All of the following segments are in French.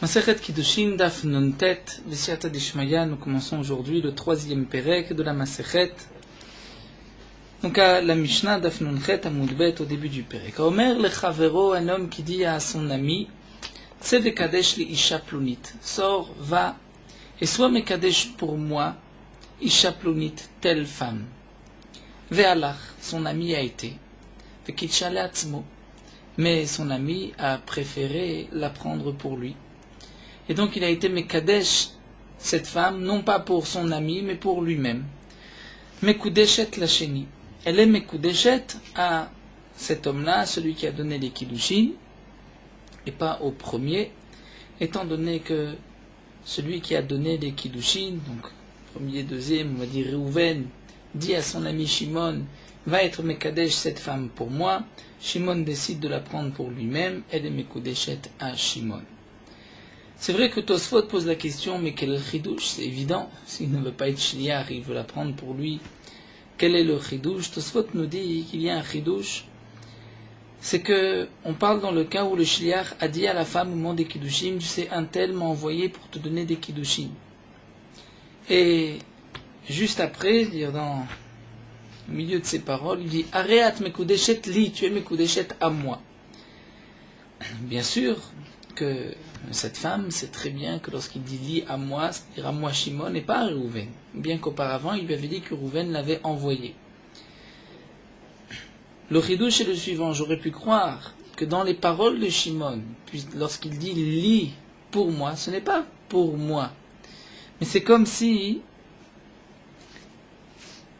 Masechet Kiddushin, Daf Nuntet, V'Siyata Dishmaya, nous commençons aujourd'hui le troisième Perek de la Masechet. Donc à la Mishnah, Daf Nunchet, Amud Bet, au début du Perek. Omer le Chavero, un homme qui dit à son ami, Tse Vekadesh li Isha Plunit, sors, va, et sois Mekadesh pour moi, Isha Plunit, telle femme. Ve'alach, son ami a été. Ve'kitcha le'atzmo, mais son ami a préféré la prendre pour lui. Et donc il a été Mekadesh, cette femme, non pas pour son ami, mais pour lui-même. Mekudeshet lacheni. Elle est Mekudeshet à cet homme-là, celui qui a donné les Kiddushin, et pas au premier, étant donné que celui qui a donné les Kiddushin, donc premier, deuxième, on va dire Reuven, dit à son ami Shimon, va être Mekadesh cette femme pour moi. Shimon décide de la prendre pour lui-même, elle est Mekudeshet à Shimon. C'est vrai que Tosfot pose la question, mais quel est le chidouche? C'est évident, s'il ne veut pas être shliach, il veut la prendre pour lui. Quel est le chidouche? Tosfot nous dit qu'il y a un chidouche. C'est que on parle dans le cas où le shliach a dit à la femme au moment des kiddushim, tu sais, un tel m'a envoyé pour te donner des kiddushim. Et juste après, dire dans le milieu de ses paroles, il dit Areat mekudeshet li, tu es mekudeshet à moi. Bien sûr que cette femme sait très bien que lorsqu'il dit li à moi, c'est-à-dire à moi Shimon et pas à Reuven, bien qu'auparavant il lui avait dit que Reuven l'avait envoyé. Le chidouche est le suivant, j'aurais pu croire que dans les paroles de Shimon, lorsqu'il dit li pour moi, ce n'est pas pour moi, mais c'est comme si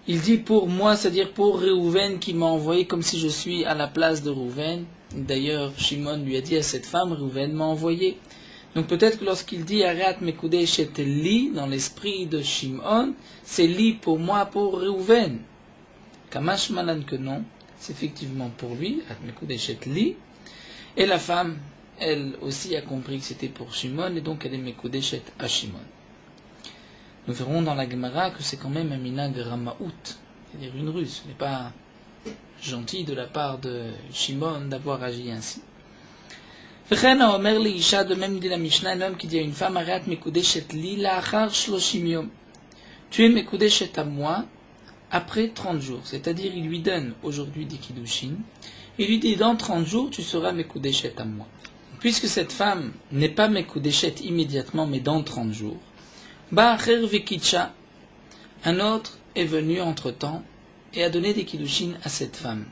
il dit pour moi, c'est-à-dire pour Reuven qui m'a envoyé, comme si je suis à la place de Reuven. D'ailleurs, Shimon lui a dit à cette femme, Reuven m'a envoyé. Donc peut-être que lorsqu'il dit Areat mekudeshet li, dans l'esprit de Shimon, c'est li pour moi, pour Reuven. Kamash malan que non, c'est effectivement pour lui, Areat mekudeshet li. Et la femme, elle aussi a compris que c'était pour Shimon, et donc elle est mekudeshet à Shimon. Nous verrons dans la Gemara que c'est quand même un minag ramaout, c'est-à-dire une ruse. Ce n'est pas gentil de la part de Shimon d'avoir agi ainsi. V'chena omer li isha, de même dit la Mishnah, un homme qui dit à une femme, Areat mekudeshet li la'achar shloshim yom. Tu es mekudeshet à moi après 30 jours. C'est-à-dire, il lui donne aujourd'hui des kiddushin. Il lui dit, dans 30 jours, tu seras mekudeshet à moi. Puisque cette femme n'est pas mekudeshet immédiatement, mais dans 30 jours, Ba'acher vekitcha, un autre est venu entre-temps et a donné des kiddushin à cette femme.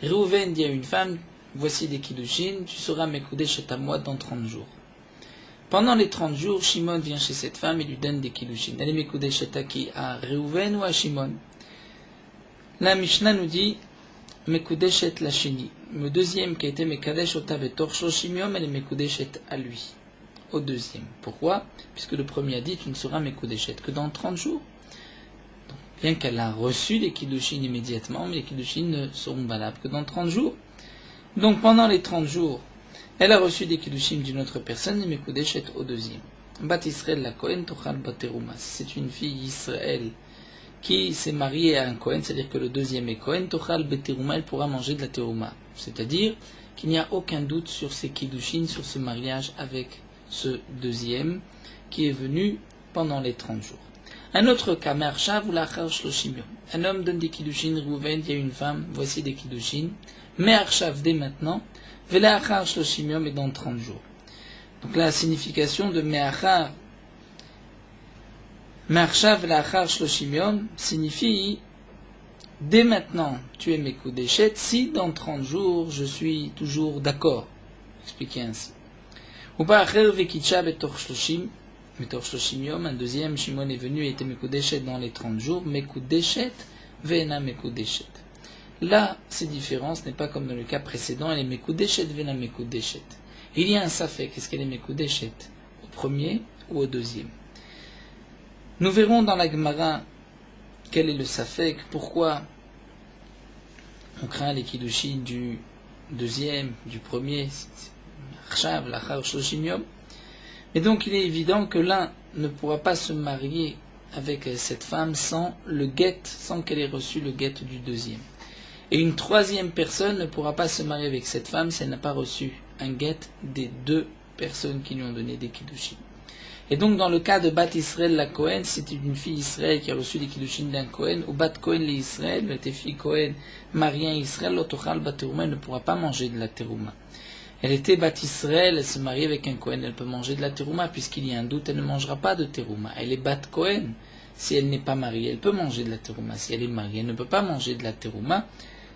Reuven dit à une femme, voici des kiddushin, tu seras mekudeshet à moi dans 30 jours. Pendant les 30 jours, Shimon vient chez cette femme et lui donne des kiddushin. Elle est mekudeshet à qui? À Reuven ou à Shimon? La Mishnah nous dit, mekudeshet lacheni. Le deuxième qui a été mekadesh ota vetor shloshim yom, elle est mekudeshet à lui. Au deuxième. Pourquoi? Puisque le premier a dit, tu ne seras mekudeshet que dans 30 jours. Donc, bien qu'elle a reçu les kiddushin immédiatement, mais les kiddushin ne seront valables que dans 30 jours. Donc pendant les 30 jours, elle a reçu des kiddushin d'une autre personne, et mekudeshet au deuxième. Bat Israël la Kohen tochal baterumas. C'est une fille Israël qui s'est mariée à un Kohen, c'est-à-dire que le deuxième est Kohen, tochal bateruma, elle pourra manger de la teruma. C'est-à-dire qu'il n'y a aucun doute sur ces kiddushin, sur ce mariage avec ce deuxième qui est venu pendant les 30 jours. Un autre cas, Me'arshav ou la'achar shloshim yom. Un homme donne des kiddushin, Reuven dit à une femme, voici des kiddushin, Me'arshav dès maintenant, ve'la'achar shloshim yom et dans 30 jours. Donc la signification de Me'arshav ve'la'achar shloshim yom signifie dès maintenant tu es mekudeshet si dans 30 jours je suis toujours d'accord. Expliquez ainsi. Ou pas vekitcha betor shloshim yom, un deuxième, Shimon est venu et était mekudeshet dans les 30 jours, mekudeshet ve'ena mekudeshet. Là, c'est différent, ce n'est pas comme dans le cas précédent, elle est mekudeshet ve'ena mekudeshet. Il y a un safek, est-ce qu'elle est mekudeshet au premier ou au deuxième? Nous verrons dans la Gemara quel est le safek, pourquoi on craint les kiddushin du deuxième, du premier, mais donc il est évident que l'un ne pourra pas se marier avec cette femme sans le guet, sans qu'elle ait reçu le guet du deuxième. Et une troisième personne ne pourra pas se marier avec cette femme si elle n'a pas reçu un guet des deux personnes qui lui ont donné des kiddushin. Et donc dans le cas de Bat Israël la Cohen, c'était une fille Israël qui a reçu des kiddushin d'un Cohen, ou Bat Cohen les Israël, elle était fille Cohen, mariée à Israël, l'autochal Bat Terouma, elle ne pourra pas manger de la Terouma. Elle était Bat Israël, elle se marie avec un Cohen, elle peut manger de la Terouma, puisqu'il y a un doute, elle ne mangera pas de Terouma. Elle est Bat Cohen, si elle n'est pas mariée, elle peut manger de la Terouma. Si elle est mariée, elle ne peut pas manger de la Terouma.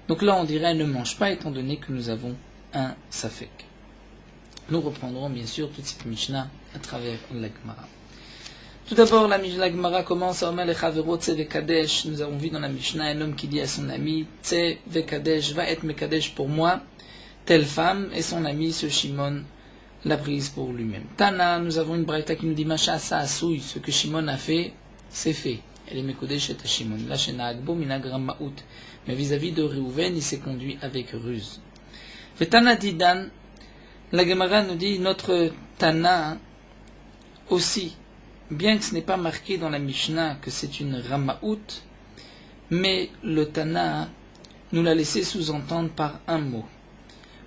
Donc là on dirait elle ne mange pas, étant donné que nous avons un Safek. Nous reprendrons bien sûr toute cette Mishnah à travers la Gemara. Tout d'abord, la Gemara commence à Omer lechavero tse vekadesh. Nous avons vu dans la Mishnah un homme qui dit à son ami tse vekadesh, va être mekadesh pour moi, telle femme, et son ami, ce Shimon, l'a prise pour lui-même. Tana, nous avons une braïta qui nous dit Macha sa asouy, ce que Shimon a fait, c'est fait. Elle est mekadesh et Shimon. Là, chez Naagbo, minag rammaout. Mais vis-à-vis de Réhouven, il s'est conduit avec ruse. Vetana didan. La Gemara nous dit, notre Tana aussi, bien que ce n'est pas marqué dans la Mishnah que c'est une Ramaout, mais le Tana nous l'a laissé sous-entendre par un mot.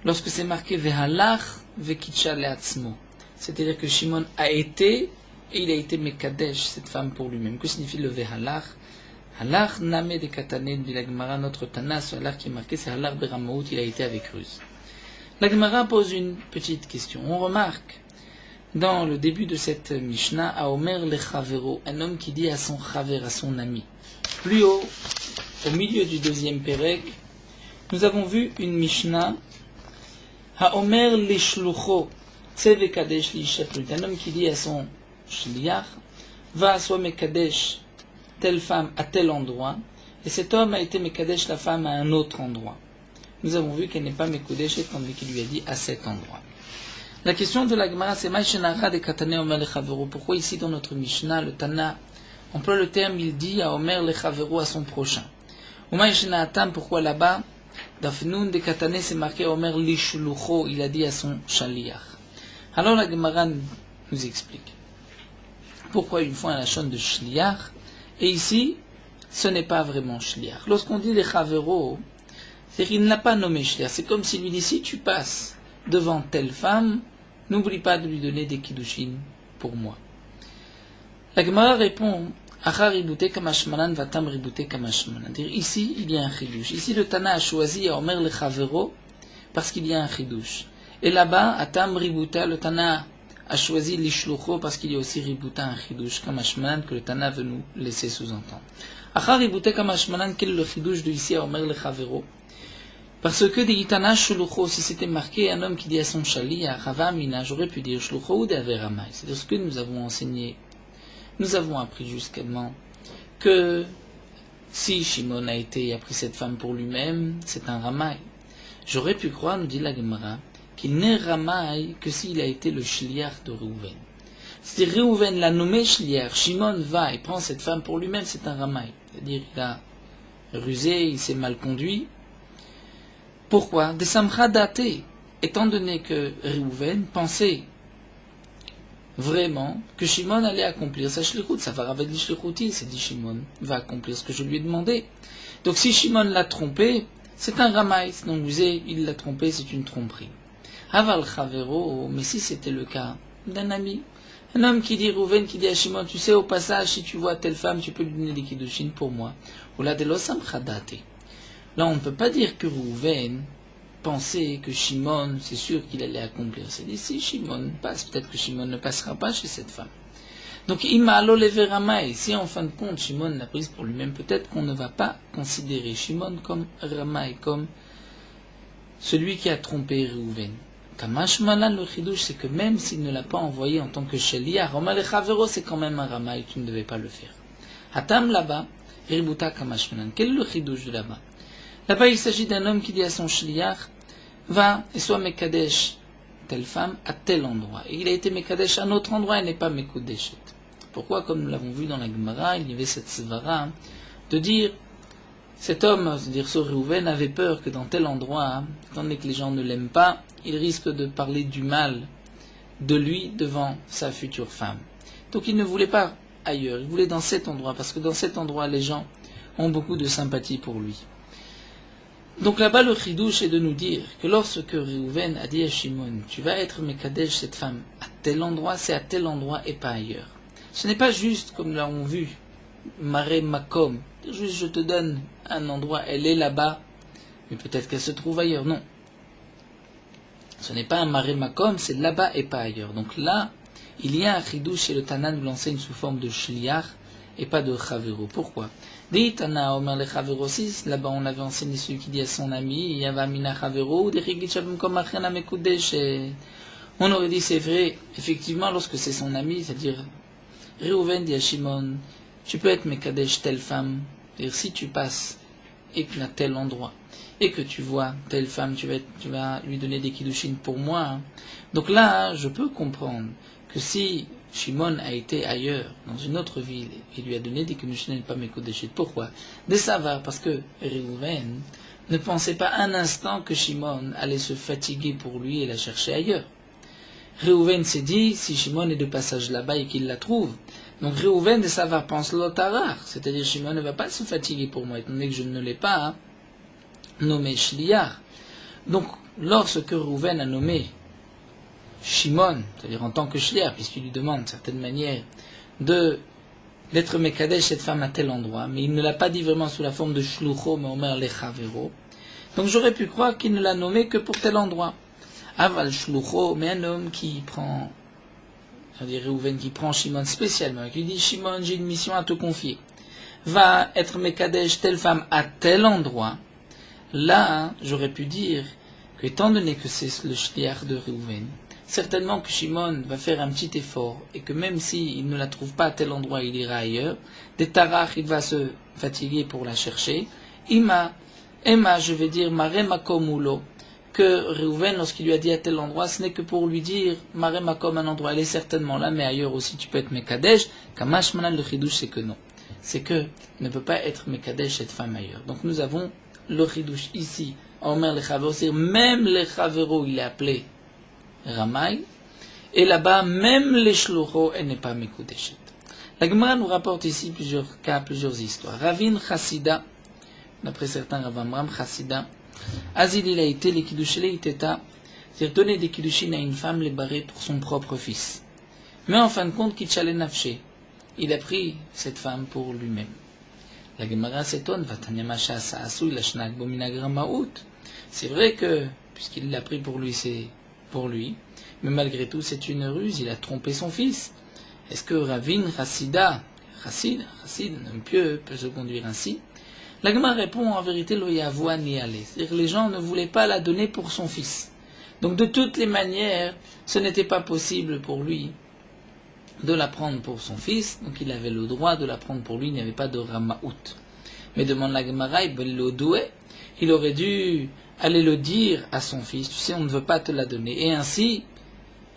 Lorsque c'est marqué Vehalach Vekitcha Leatzmo, c'est-à-dire que Shimon a été, et il a été Mekadesh, cette femme pour lui-même. Que signifie le Vehalach? Halach Name de Katane, dit la Gemara, notre Tana, ce Halach qui est marqué, c'est Halach Beramaout, il a été avec ruse. La Gemara pose une petite question. On remarque dans le début de cette Mishnah, à Omer lechavero, un homme qui dit à son chaver, à son ami. Plus haut, au milieu du deuxième Pérek, nous avons vu une Mishnah, à Omer leshlucho, tseve kadesh liishatlut, un homme qui dit à son shliach, va à soi mekadesh, telle femme à tel endroit, et cet homme a été mekadesh la femme à un autre endroit. Nous avons vu qu'elle n'est pas Mekodesh, tandis qu'il lui a dit à cet endroit. La question de la Gemara, c'est Maïshenara de Katane Omer lechavero. Pourquoi ici dans notre Mishnah, le Tana emploie le terme, il dit à Omer lechavero, à son prochain. Ou Maïshenatam, pourquoi là-bas, Dafnoun de Katane, c'est marqué Omer lishlucho, il a dit à son shaliach. Alors la Gemara nous explique. Pourquoi une fois un lachon de shliach, et ici, ce n'est pas vraiment shliach. Lorsqu'on dit lechavero, c'est-à-dire qu'il ne l'a pas nommé shliach. C'est comme s'il lui dit, si tu passes devant telle femme, n'oublie pas de lui donner des kiddushin pour moi. La Gemara répond, Achar ribute kamashmanan vatam ribute kamashmanan. Ici, il y a un chidush. Ici, le Tana a choisi à Omer lechavero parce qu'il y a un chidush. Et là-bas, atam ributa, le Tana a choisi l'ishlucho parce qu'il y a aussi ributa, un chidush, kamashmanan, que le Tana veut nous laisser sous-entendre. Achar ribute kamashmanan, quel est le chidush de ici à Omer lechavero? Parce que des Itana Shulucho, si c'était marqué un homme qui dit à son chali, à Ravamina, j'aurais pu dire Shulucho ou d'Averamai. C'est ce que nous avons enseigné. Nous avons appris justement que si Shimon a été et a pris cette femme pour lui-même, c'est un Ramai. J'aurais pu croire, nous dit la Gemara, qu'il n'est Ramai que s'il a été le shliach de Réhouven. C'est-à-dire Réhouven l'a nommé shliach, Shimon va et prend cette femme pour lui-même, c'est un Ramai. C'est-à-dire qu'il a rusé, il s'est mal conduit. Pourquoi? Des samcha daté, étant donné que Réhouven pensait vraiment que Shimon allait accomplir sa shlichut, ça va avec les shlichuti, c'est dit Shimon va accomplir ce que je lui ai demandé. Donc si Shimon l'a trompé, c'est un ramay, donc vous savez, il l'a trompé, c'est une tromperie. Aval chavero, mais si c'était le cas d'un ami, un homme qui dit Réhouven, qui dit à Shimon, tu sais au passage, si tu vois telle femme, tu peux lui donner des kiddushin pour moi. Ou là de lo samcha daté. Là, on ne peut pas dire que Réhouven pensait que Shimon, c'est sûr qu'il allait accomplir. C'est dit, si Shimon passe, peut-être que Shimon ne passera pas chez cette femme. Donc, Imalo leveramai, si en fin de compte Shimon l'a prise pour lui-même, peut-être qu'on ne va pas considérer Shimon comme Ramai, comme celui qui a trompé Réhouven. Kamash malan le chidouche, c'est que même s'il ne l'a pas envoyé en tant que Shelia, Roma le Chavero, c'est quand même un Ramai, tu ne devais pas le faire. Hatam là-bas, Ributa Kamash malan. Quel est le chidouche de là-bas? Là-bas, il s'agit d'un homme qui dit à son shliach, va et sois mekadesh, telle femme, à tel endroit. Et il a été mekadesh à un autre endroit, il n'est pas mekodeshet. Pourquoi, comme nous l'avons vu dans la Gemara, il y avait cette svara de dire, cet homme, c'est-à-dire ce Réhouven, avait peur que dans tel endroit, étant donné que les gens ne l'aiment pas, il risque de parler du mal de lui devant sa future femme. Donc il ne voulait pas ailleurs, il voulait dans cet endroit, parce que dans cet endroit, les gens ont beaucoup de sympathie pour lui. Donc là-bas, le chidouche est de nous dire que lorsque Réhouven a dit à Shimon, tu vas être Mekadesh cette femme à tel endroit, c'est à tel endroit et pas ailleurs. Ce n'est pas juste, comme l'avons vu, Mare Makom, juste je te donne un endroit, elle est là-bas, mais peut-être qu'elle se trouve ailleurs. Non. Ce n'est pas un Mare Makom, c'est là-bas et pas ailleurs. Donc là, il y a un chidouche chez le Tanan où l'enseigne sous forme de shliach et pas de chavero. Pourquoi? Là-bas on avait enseigné celui qui dit à son ami, on aurait dit c'est vrai, effectivement lorsque c'est son ami, c'est-à-dire Réhouven dit à Shimon, tu peux être Mekadesh telle femme, c'est-à-dire si tu passes et que à tel endroit, et que tu vois telle femme, tu vas lui donner des kiddushin pour moi. Hein. Donc là, je peux comprendre que si Shimon a été ailleurs, dans une autre ville, et lui a donné des kiddushin et pas Mekodeshet, pourquoi? De savoir, parce que Réhouven ne pensait pas un instant que Shimon allait se fatiguer pour lui et la chercher ailleurs. Réhouven s'est dit, si Shimon est de passage là-bas et qu'il la trouve, donc Réhouven de savoir pense l'otarar, c'est-à-dire Shimon ne va pas se fatiguer pour moi, étant donné que je ne l'ai pas hein, nommé Shliar. Donc lorsque Réhouven a nommé Shimon, c'est-à-dire en tant que Shliar, puisqu'il lui demande d'une certaine manière d'être Mekadesh cette femme à tel endroit, mais il ne l'a pas dit vraiment sous la forme de Shlucho, mais Omer Lechavero, donc j'aurais pu croire qu'il ne l'a nommé que pour tel endroit. Aval Shlucho, mais un homme qui prend, c'est-à-dire Réhouven qui prend Shimon spécialement, qui dit Shimon, j'ai une mission à te confier, va être Mekadesh telle femme à tel endroit. Là, j'aurais pu dire que, étant donné que c'est le shliach de Réhouven, certainement que Shimon va faire un petit effort et que même s'il ne la trouve pas à tel endroit, il ira ailleurs. Des tarach, il va se fatiguer pour la chercher. Emma, je vais dire Mare Makomulo, que Réhouven, lorsqu'il lui a dit à tel endroit, ce n'est que pour lui dire Mare Makom, un endroit, elle est certainement là, mais ailleurs aussi tu peux être Mekadesh. Kamash Manan, le chidouche, c'est que non. C'est que ne peut pas être Mekadesh cette femme ailleurs. Donc nous avons le chidouche ici, Omer le Chavero, c'est même le Chavero, il est appelé Ramay, et là-bas, même les Shlucho, elle n'est pas Mekudeshet. La Gemara nous rapporte ici plusieurs cas, plusieurs histoires. Ravin Chassida, d'après certains Ravamram Chassida, Azil il a été, les Kiddushele Iteta, c'est-à-dire donner des Kiddushin à une femme, les barrer pour son propre fils. Mais en fin de compte, Kitchale Nafshe, il a pris cette femme pour lui-même. La Gemara s'étonne, c'est vrai que, puisqu'il l'a pris pour lui, c'est pour lui, mais malgré tout, c'est une ruse, il a trompé son fils. Est-ce que Ravin, Chassid, un homme pieux, peut se conduire ainsi? La Gemara répond, en vérité, lo yavoua ni aller. C'est-à-dire que les gens ne voulaient pas la donner pour son fils. Donc de toutes les manières, ce n'était pas possible pour lui de la prendre pour son fils, donc il avait le droit de la prendre pour lui, il n'y avait pas de Ramaout. Mais demande la Gemara, il aurait dû aller le dire à son fils, tu sais, on ne veut pas te la donner. Et ainsi,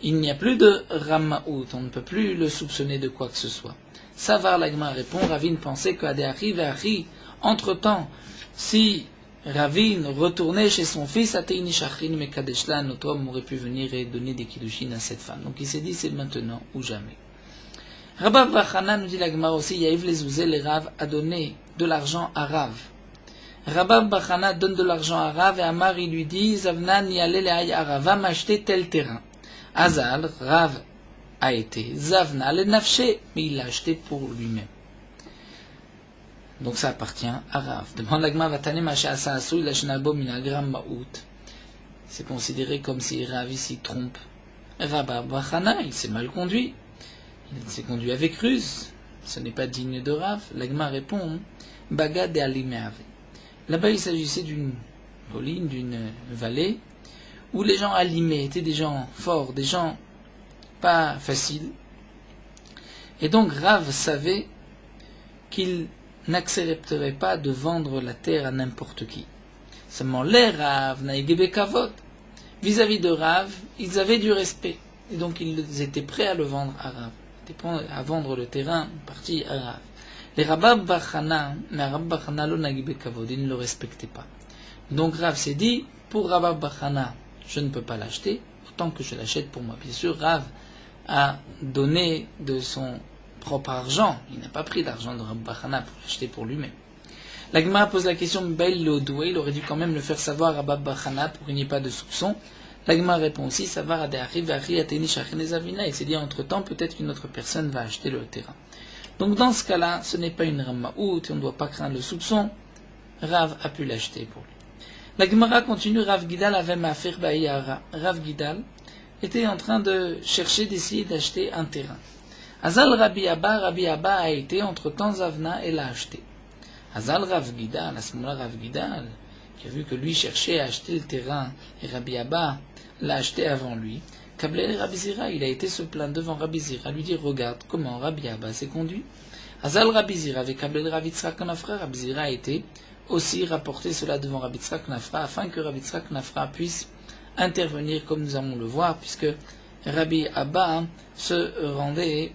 il n'y a plus de Ramaout, on ne peut plus le soupçonner de quoi que ce soit. Savar la Gemara répond, Ravin pensait qu'Adéari, entre-temps, si Ravin retournait chez son fils, Ateini Shachrin Mekadeshla, notre homme aurait pu venir et donner des kiddushin à cette femme. Donc il s'est dit, c'est maintenant ou jamais. Rabbi Bachana nous dit la Gemara aussi, Yaïv les Ouzé, les Rav, a donné de l'argent à Rav. Rabbi Bachana donne de l'argent à Rav et Amar il lui dit, Zavna ni ale le Arav, va m'acheter tel terrain. Azal, Rav a été, Zavna le Nafshe, mais il l'a acheté pour lui-même. Donc ça appartient à Rav. Demande la Gemara, Vatane Macha Asaasu, il a Shnabo Minagram Maout. C'est considéré comme si Rav ici trompe. Rabbi Bachana, il s'est mal conduit. Il s'est conduit avec ruse. Ce n'est pas digne de Rav. L'Agma répond, Bagad et Alimeave. Là-bas, il s'agissait d'une colline, d'une vallée, où les gens alimés étaient des gens forts, des gens pas faciles. Et donc Rav savait qu'il n'accepterait pas de vendre la terre à n'importe qui. Seulement les Rav, Naïgebe Kavod, vis-à-vis de Rav, ils avaient du respect. Et donc ils étaient prêts à le vendre à Rav. À vendre le terrain, parti à Rav. Les Rabab Bachana, mais Rabab Bachana lo Naïgebe Kavod, ils ne le respectaient pas. Donc Rav s'est dit, pour Rabab Bachana, je ne peux pas l'acheter, autant que je l'achète pour moi. Bien sûr, Rav a donné de son propre argent. Il n'a pas pris l'argent de Rabbi Bachana pour l'acheter pour lui-même. La Gemara pose la question, Bail Lodoué, il aurait dû quand même le faire savoir à Bab Bachana pour qu'il n'y ait pas de soupçon. La Gemara répond aussi, Savar Adeachi Vachi Ateni Shachenezavina, il s'est dit entre temps, peut-être qu'une autre personne va acheter le terrain. Donc dans ce cas-là, ce n'est pas une Rammaout, et on ne doit pas craindre le soupçon. Rav a pu l'acheter pour lui. La Gemara continue, Rav Gidal avait ma'afer ba'iyara. Rav Gidal était en train de chercher, d'essayer d'acheter un terrain. Azal Rabbi Abba a été entre-temps Zavna et l'a acheté. Azal Rav Gidal, à ce moment-là Rav Gidal, qui a vu que lui cherchait à acheter le terrain, et Rabbi Abba l'a acheté avant lui, Kablel Rabbi Zira, il a été se plaindre devant Rabbi Zira, lui dire, regarde comment Rabbi Abba s'est conduit. Azal Rabbi Zira avec Kablel Rabbi Yitzhak Nafra, Rabbi Zira a été aussi rapporter cela devant Rabbi Yitzhak Nafra, afin que Rabbi Yitzhak Nafra puisse intervenir comme nous allons le voir, puisque Rabbi Abba se rendait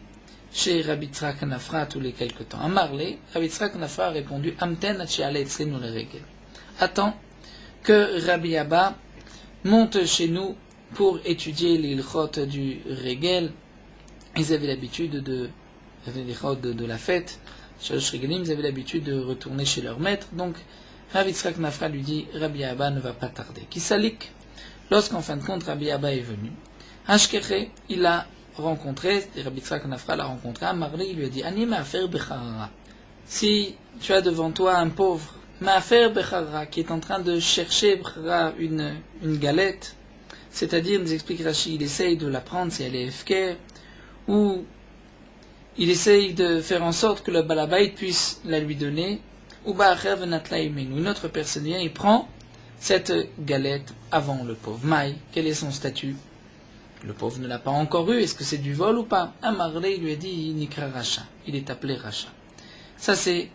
chez Rabbi Yitzhak Nafra tous les quelques temps. À Marley, Rabbi Yitzhak Nafra a répondu, Amten atchiale etzlenu le regel. Attends que Rabbi Abba monte chez nous pour étudier l'ilchot du regel. Ils avaient l'habitude de la fête. Ils avaient l'habitude de retourner chez leur maître. Donc, Rabbi Yitzhak Nafra lui dit, Rabbi Abba ne va pas tarder. Kisalik, lorsqu'en fin de compte, Rabbi Abba est venu, Ashkeche, il a rencontré, Rabbi Yitzhak Nafra l'a rencontré, Amarli, il lui a dit, Ani ma'afer becharara. Si tu as devant toi un pauvre, ma'afer becharara, qui est en train de chercher une galette, c'est-à-dire, nous explique Rashi, il essaye de la prendre si elle est efker, ou il essaye de faire en sorte que le balabait puisse la lui donner, ou une autre personne vient et prend cette galette avant le pauvre. Maï, quel est son statut? Le pauvre ne l'a pas encore eu, est-ce que c'est du vol ou pas? Amarlé, il lui a dit, Nikra Racha, il est appelé Racha. Ça c'est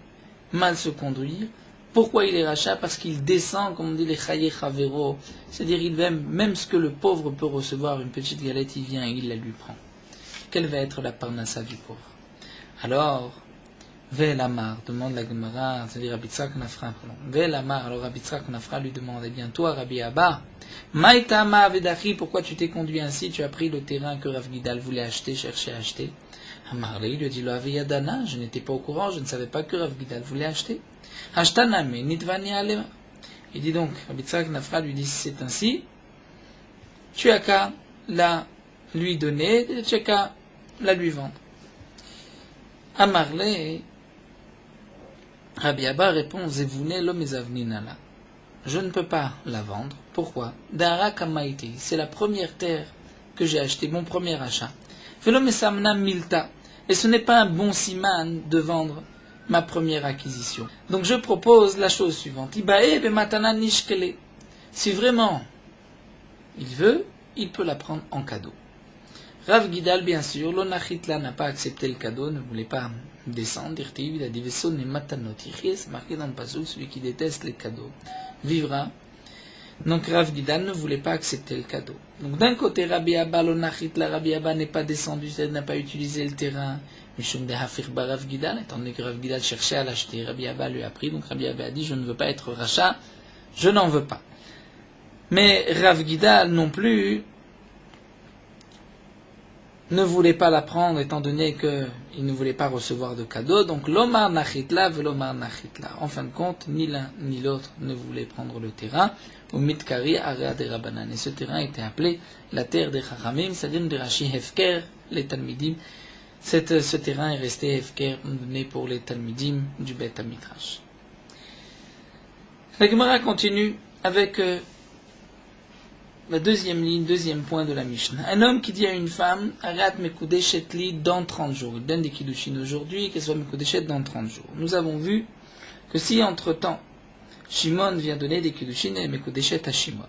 mal se conduire. Pourquoi il est Racha? Parce qu'il descend, comme on dit les Chaye Chavero, c'est-à-dire il aime même ce que le pauvre peut recevoir, une petite galette, il vient et il la lui prend. Quelle va être la parnassa du pauvre? Alors, Ve'lamar, demande la Gemara, c'est-à-dire Rabbi Yitzhak Nafra, Ve'lamar, alors Rabbi Yitzhak Nafra lui demande, eh bien toi Rabbi Abba, Maïtama Vedachi, pourquoi tu t'es conduit ainsi, tu as pris le terrain que Rav Gidal voulait acheter, cherchait à acheter. Amarlé lui a dit, lo aviyadana, je n'étais pas au courant, je ne savais pas que Rav Gidal voulait acheter. Hashtaname, nitvani alema. Il dit donc, Rabbi Yitzhak Nafra lui dit, si c'est ainsi, tu as qu'à la lui donner, tu as qu'à la lui vendre. Amarlé, Rabbi Abba répond, Zevune lo mezavninala. Je ne peux pas la vendre. Pourquoi? Dara kamaiti, c'est la première terre que j'ai achetée, mon premier achat. Velo mesamna milta, et ce n'est pas un bon siman de vendre ma première acquisition. Donc je propose la chose suivante. Ibae be matana nishkele. Si vraiment il veut, il peut la prendre en cadeau. Rav Gidal, bien sûr, l'onachitla n'a pas accepté le cadeau, ne voulait pas descendre. Il a dit Veson et matanot. C'est marqué dans le passage, celui qui déteste les cadeaux vivra. Donc Rav Gidal ne voulait pas accepter le cadeau. Donc d'un côté, Rabbi Abba, l'onachitla, Rabbi Abba n'est pas descendu, il n'a pas utilisé le terrain. Mishum de hafir ba Rav Gidal, étant donné que Rav Gidal cherchait à l'acheter, Rabbi Abba lui a pris. Donc Rabbi Abba a dit je ne veux pas être rachat, je n'en veux pas. Mais Rav Gidal non plus ne voulait pas la prendre étant donné qu'il ne voulait pas recevoir de cadeau. Donc l'omar nachitla velomar nachitla. En fin de compte, ni l'un ni l'autre ne voulait prendre le terrain. Au mitkari area de Rabanan. Et ce terrain était appelé la terre des Chachamim, c'est-à-dire de Rashi Hefker, les Talmidim. Ce terrain est resté Hefker, donné pour les Talmidim du Beth Midrash. La Gemara continue avec la deuxième ligne, deuxième point de la Mishnah. Un homme qui dit à une femme, Arat Mekudeshet li dans 30 jours. Il donne des kiddushin aujourd'hui, qu'elle soit Mekudeshet dans 30 jours. Nous avons vu que si entre-temps, Shimon vient donner des kiddushin, elle est Mekudeshet à Shimon.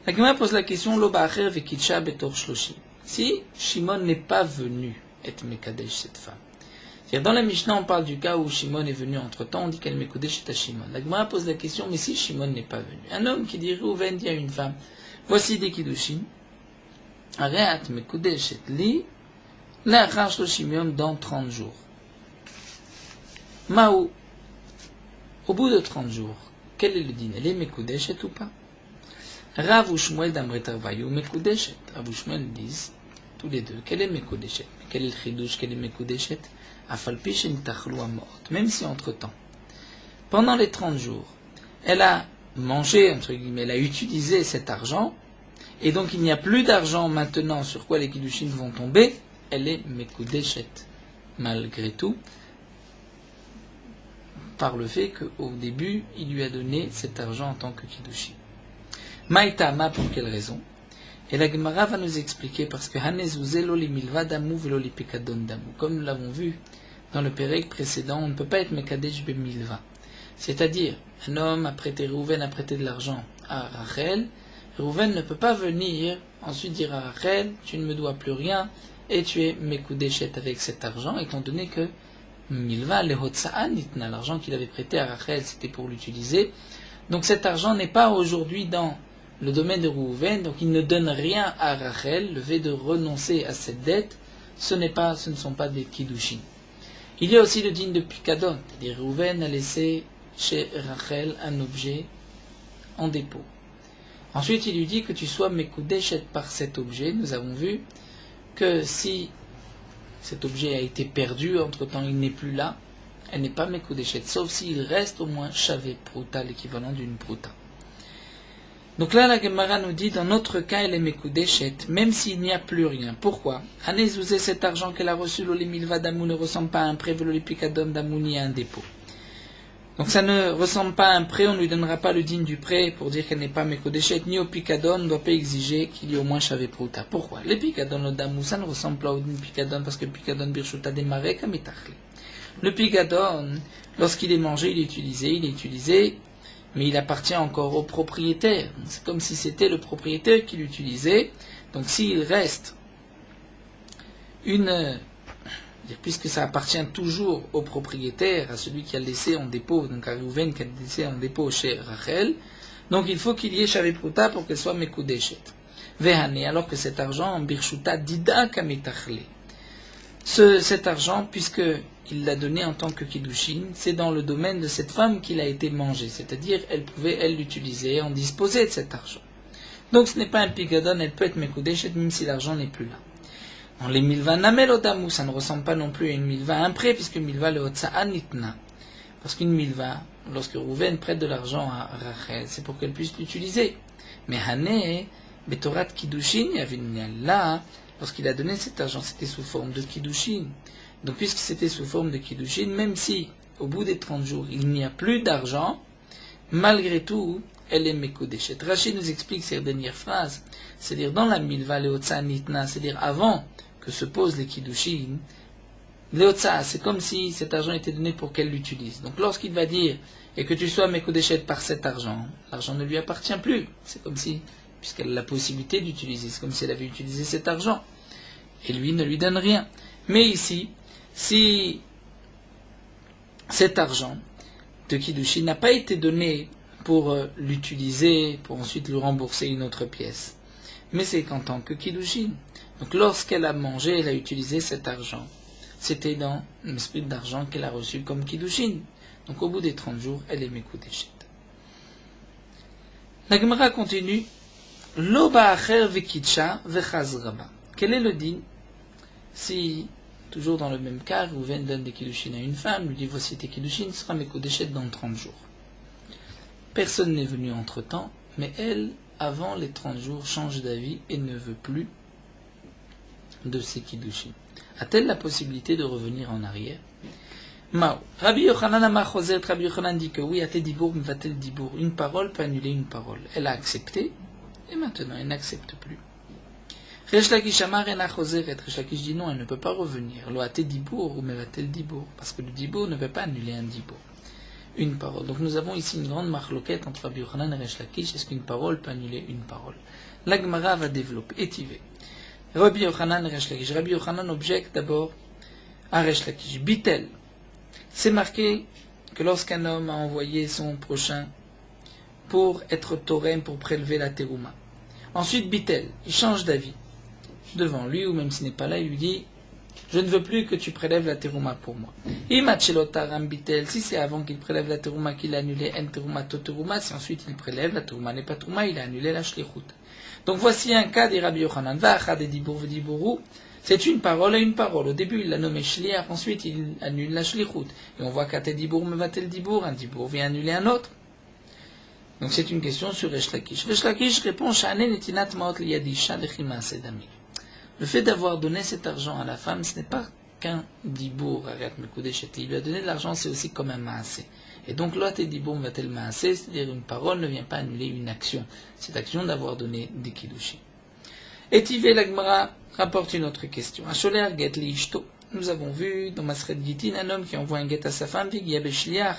La Gemara pose la question, Lo ba'acher vekitsha betor shloshim. Si Shimon n'est pas venu être Mekadesh cette femme. C'est-à-dire dans la Mishnah, on parle du cas où Shimon est venu entre-temps, on dit qu'elle est Mekudeshet à Shimon. La Gemara pose la question, mais si Shimon n'est pas venu. Un homme qui dit, Reuven dit à une femme, voici des kiddushin. Areat mekudeshet li la'achar shloshim yom dans 30 jours. Maou, au bout de 30 jours, quel est le din? Elle est mekudeshet ou pas? Rav ou Shmuel d'Amret Arvayu mekudeshet. Rav ou Shmuel disent tous les deux qu'elle est mekudeshet. Quel est le chidouche qu'elle est mekudeshet? Afalpi shen tachlu amort. Même si entre-temps pendant les 30 jours, elle a mangé, entre guillemets, elle a utilisé cet argent, et donc il n'y a plus d'argent maintenant sur quoi les kiddushin vont tomber, elle est mekudeshet, malgré tout, par le fait qu'au début, il lui a donné cet argent en tant que kiddushin. Maïtama, pour quelle raison? Et la Gemara va nous expliquer, parce que Hanezuzelo li milva damu velo li pikadon damu. Comme nous l'avons vu dans le pérec précédent, on ne peut pas être mekadesh be milva. C'est-à-dire, un homme a prêté, Reuven a prêté de l'argent à Rachel. Reuven ne peut pas venir ensuite dire à Rachel, tu ne me dois plus rien, et tu es mekudeshet avec cet argent, étant donné que milva le hotsa'a nitna, l'argent qu'il avait prêté à Rachel, c'était pour l'utiliser. Donc cet argent n'est pas aujourd'hui dans le domaine de Reuven, donc il ne donne rien à Rachel. Le fait de renoncer à cette dette, ce ne sont pas des kiddushin. Il y a aussi le digne de Pikadon, c'est-à-dire Reuven a laissé chez Rachel un objet en dépôt. Ensuite, il lui dit que tu sois mekudeshet par cet objet. Nous avons vu que si cet objet a été perdu, entre-temps il n'est plus là, elle n'est pas mekudeshet, sauf s'il reste au moins shavé pruta, l'équivalent d'une pruta. Donc là, la Gemara nous dit, dans notre cas, elle est mekudeshet, même s'il n'y a plus rien. Pourquoi? Hanezuzé, cet argent qu'elle a reçu, l'olimilva d'amou ne ressemble pas à un prêt, velolipikadom d'amou ni à un dépôt. Donc ça ne ressemble pas à un prêt, on ne lui donnera pas le digne du prêt pour dire qu'elle n'est pas mekudeshet, ni au pikadon, on ne doit pas exiger qu'il y ait au moins shavé pruta. Pourquoi? Les pikadon d'amou, ça ne ressemble pas au digne pikadon, parce que le pikadon birshuta démarré comme itachli. Le pikadon, lorsqu'il est mangé, il est utilisé, mais il appartient encore au propriétaire. C'est comme si c'était le propriétaire qui l'utilisait. Donc s'il reste puisque ça appartient toujours au propriétaire, à celui qui a laissé en dépôt, donc à Reuven qui a laissé en dépôt chez Rachel, donc il faut qu'il y ait shavé pruta pour qu'elle soit mekudeshet. Vehane, alors que cet argent, en birshuta dida kamitachle. Cet argent, puisqu'il l'a donné en tant que kiddushin, c'est dans le domaine de cette femme qu'il a été mangé, c'est-à-dire elle pouvait, elle, l'utiliser, en disposer de cet argent. Donc ce n'est pas un pikadon, elle peut être mekudeshet même si l'argent n'est plus là. Dans les milva namel odamu, ça ne ressemble pas non plus à une milva à un prêt, puisque milva le hotsa'a nitna. Parce qu'une milva, lorsque Reuven prête de l'argent à Rachel, c'est pour qu'elle puisse l'utiliser. Mais Hané, betorat kiddushin, là, lorsqu'il a donné cet argent, c'était sous forme de kiddushin. Donc puisque c'était sous forme de kiddushin, même si au bout des 30 jours, il n'y a plus d'argent, malgré tout, elle est mekudeshet. Rashi nous explique ces dernières phrases, c'est-à-dire dans la milva le hotsa'a nitna, c'est-à-dire avant que se posent les kiddushin, le hotsa'a, c'est comme si cet argent était donné pour qu'elle l'utilise. Donc lorsqu'il va dire, et que tu sois mekudeshet par cet argent, l'argent ne lui appartient plus. C'est comme si, puisqu'elle a la possibilité d'utiliser, c'est comme si elle avait utilisé cet argent. Et lui ne lui donne rien. Mais ici, si cet argent de kiddushin n'a pas été donné pour l'utiliser, pour ensuite lui rembourser une autre pièce, mais c'est qu'en tant que kiddushin. Donc lorsqu'elle a mangé, elle a utilisé cet argent. C'était dans l'esprit d'argent qu'elle a reçu comme kiddushin. Donc au bout des 30 jours, elle est mekudeshet. La Gemara continue. Lo ba'acher vekitsha vechazraba. Quel est le din si, toujours dans le même cas, Reuven donne des kiddushin à une femme, lui dit voici tes kiddushin, sera mekudeshet dans 30 jours. Personne n'est venu entre-temps, mais elle, avant les 30 jours, change d'avis et ne veut plus de ses kiddushin. A-t-elle la possibilité de revenir en arrière? Mao. Rabbi Yochanan Amar Chozet, Rabbi Yochanan dit que oui, à tes dibour, va-t-elle dibour. Une parole peut annuler une parole. Elle a accepté, et maintenant elle n'accepte plus. Resh Lakish Amar Ena Chozeret. Resh Lakish dit non, elle ne peut pas revenir. Lo a-t-elle dibour, ou mais va-t-elle dibour? Parce que le dibour ne peut pas annuler un dibour. Une parole. Donc nous avons ici une grande marloquette entre Rabbi Yochanan et Resh Lakish. Est-ce qu'une parole peut annuler une parole? La Gemara va développer, étiver. Rabbi Yochanan et Resh Lakish. Rabbi Yochanan objecte d'abord à Resh Lakish. Bitel. C'est marqué que lorsqu'un homme a envoyé son prochain pour être torem, pour prélever la terouma. Ensuite, Bitel, il change d'avis. Devant lui, ou même s'il n'est pas là, il lui dit je ne veux plus que tu prélèves la terouma pour moi. Imachelotaram Bitel, si c'est avant qu'il prélève la terouma qu'il a annulé en terouma to terouma, si ensuite il prélève la terouma n'est pas terouma, il a annulé la shlichut. Donc voici un cas des Rabbi Yochanan. Va'achad et dibour v'dibourou. C'est une parole à une parole. Au début, il l'a nommé shliach, ensuite il annule la shlichut. Et on voit qu'até dibour mevatel dibour, un dibour vient annuler un autre. Donc c'est une question sur Resh Lakish. Resh Lakish répond Sha'ane netinat maot liyadisha lechima sedami. Le fait d'avoir donné cet argent à la femme, ce n'est pas qu'un dibour, arrête mekudesh, il lui a donné de l'argent, c'est aussi comme un maasé. Et donc l'autre dibour mevatel maasé, c'est-à-dire une parole ne vient pas annuler une action. Cette action d'avoir donné des kiddushim. Et Tivé l'Agmara rapporte une autre question. Asholer get li ishto. Nous avons vu dans Masret Gitin un homme qui envoie un get à sa femme, Vigyabe shliach.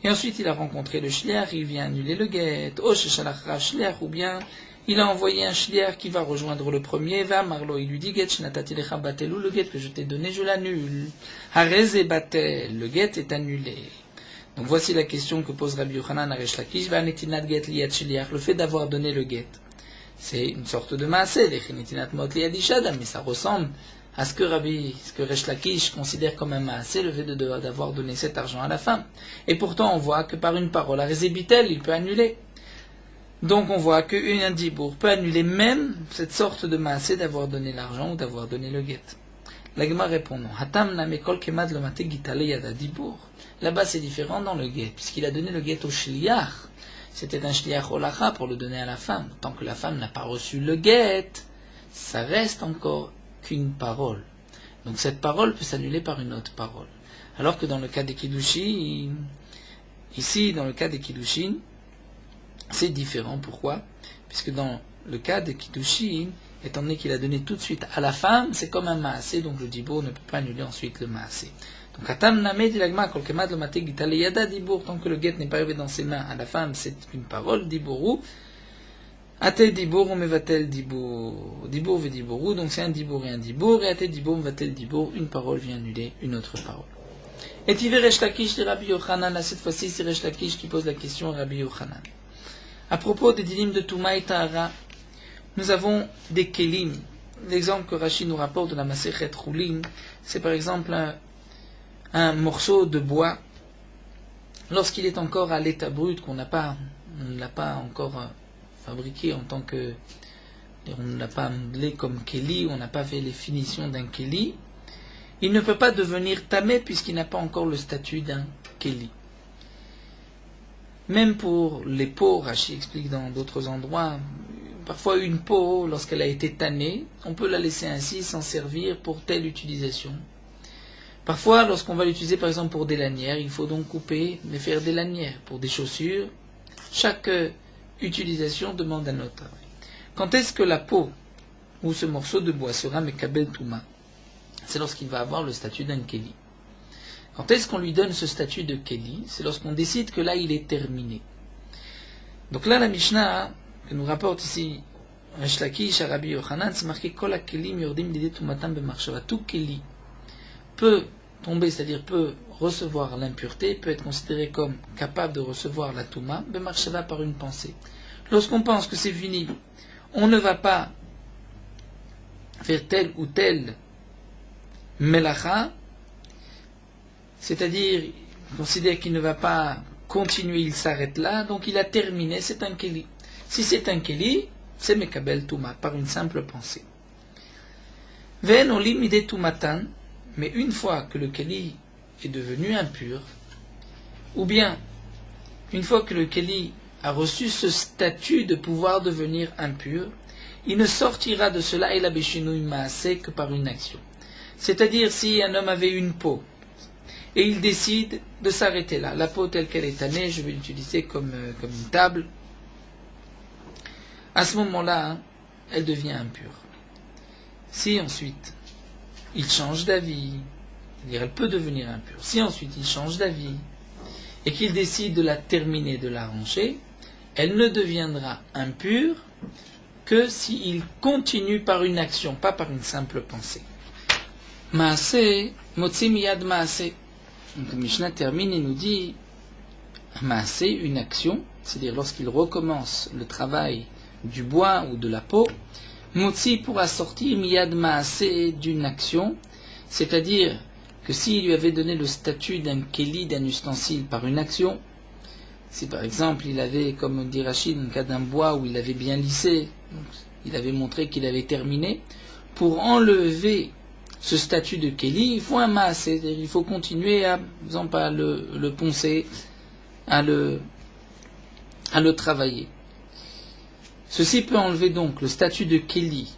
Et ensuite il a rencontré le shliach, il vient annuler le get. O sheshalach rav shliach, ou bien il a envoyé un shliach qui va rejoindre le premier. Va Marlo, il lui dit get shnatati lecha batelu, le get que je t'ai donné, je l'annule. Hareze batel, le get est annulé. Donc voici la question que pose Rabbi Yochanan à Resh Lakish. Va netinat get liyat shliach, le fait d'avoir donné le get. C'est une sorte de maasé, mais ça ressemble à ce que Resh Lakish considère comme un maasé, le fait d'avoir donné cet argent à la femme. Et pourtant, on voit que par une parole, à Rézébitel, il peut annuler. Donc on voit qu'un dibour peut annuler même cette sorte de maasé d'avoir donné l'argent ou d'avoir donné le guet. L'agma répond non. Hatam namekol kemad lo mate gitale yada dibour. Là-bas c'est différent dans le guet, puisqu'il a donné le guet au shliach. C'était un shliach olacha pour le donner à la femme. Tant que la femme n'a pas reçu le guet, ça reste encore qu'une parole. Donc cette parole peut s'annuler par une autre parole. Alors que dans le cas des kiddushin, ici dans le cas des kiddushin, c'est différent. Pourquoi? Puisque dans le cas des kiddushin, étant donné qu'il a donné tout de suite à la femme, c'est comme un maasé, donc le dibour ne peut pas annuler ensuite le maasé. Donc, Atam Named Ilagma, Kolkemad le Mate Gitale Yada Dibour, tant que le guet n'est pas arrivé dans ses mains à la femme, c'est une parole, Dibourou. Ate Dibour, on mevatel Dibour. Dibour ve Dibourou, donc c'est un Dibour et un Dibour, et Ate Dibour, mevatel Dibour, une parole vient annuler une autre parole. Et Tivé Resh Lakish de Rabbi Yochanan, là cette fois-ci c'est Resh Lakish qui pose la question à Rabbi Yochanan. À propos des dilim de Touma et Tahara, nous avons des kelim. L'exemple que Rashi nous rapporte de la Masechet Choulin, c'est par exemple un morceau de bois, lorsqu'il est encore à l'état brut, on ne l'a pas encore fabriqué en tant que, on ne l'a pas modelé comme keli, on n'a pas fait les finitions d'un keli, il ne peut pas devenir tamé puisqu'il n'a pas encore le statut d'un keli. Même pour les peaux, Rashi explique dans d'autres endroits, parfois une peau, lorsqu'elle a été tannée, on peut la laisser ainsi, s'en servir pour telle utilisation. Parfois, lorsqu'on va l'utiliser par exemple pour des lanières, il faut donc couper et faire des lanières. Pour des chaussures, chaque utilisation demande un autre travail. Quand est-ce que la peau ou ce morceau de bois sera mekabel touma? C'est lorsqu'il va avoir le statut d'un keli. Quand est-ce qu'on lui donne ce statut de keli? C'est lorsqu'on décide que là il est terminé. Donc là la Mishnah que nous rapporte ici Resh Lakish à Rabbi Yochanan, c'est marqué Kol ha-kelim yordim lidei tumatam b'machshava. Tout keli peut tomber, c'est-à-dire peut recevoir l'impureté, peut être considéré comme capable de recevoir la touma, b'machshava, par une pensée. Lorsqu'on pense que c'est fini, on ne va pas faire tel ou tel melacha, c'est-à-dire il considère qu'il ne va pas continuer, il s'arrête là, donc il a terminé, c'est un keli. Si c'est un keli, c'est mekabel touma, par une simple pensée. Ven olim ide tumatan, mais une fois que le keli est devenu impur, ou bien une fois que le keli a reçu ce statut de pouvoir devenir impur, il ne sortira de cela et la béchinouille maasé que par une action. C'est-à-dire si un homme avait une peau, et il décide de s'arrêter là, la peau telle qu'elle est tannée, je vais l'utiliser comme une table, à ce moment-là, elle devient impure. Si ensuite il change d'avis, c'est-à-dire elle peut devenir impure, si ensuite il change d'avis, et qu'il décide de la terminer, de la ranger, elle ne deviendra impure que s'il continue par une action, pas par une simple pensée. Maasé, motzi miyad maasé. Donc le Mishnah termine et nous dit maasé, une action, c'est-à-dire lorsqu'il recommence le travail du bois ou de la peau, motzi pourra sortir miyad maasé d'une action, c'est-à-dire que s'il lui avait donné le statut d'un keli, d'un ustensile par une action, si par exemple il avait, comme dit Rachid, dans le cas d'un bois où il avait bien lissé, donc il avait montré qu'il avait terminé, pour enlever ce statut de Kéli, il faut un maasé, il faut continuer à, disons pas, le poncer, à le travailler. Ceci peut enlever donc le statut de Kéli,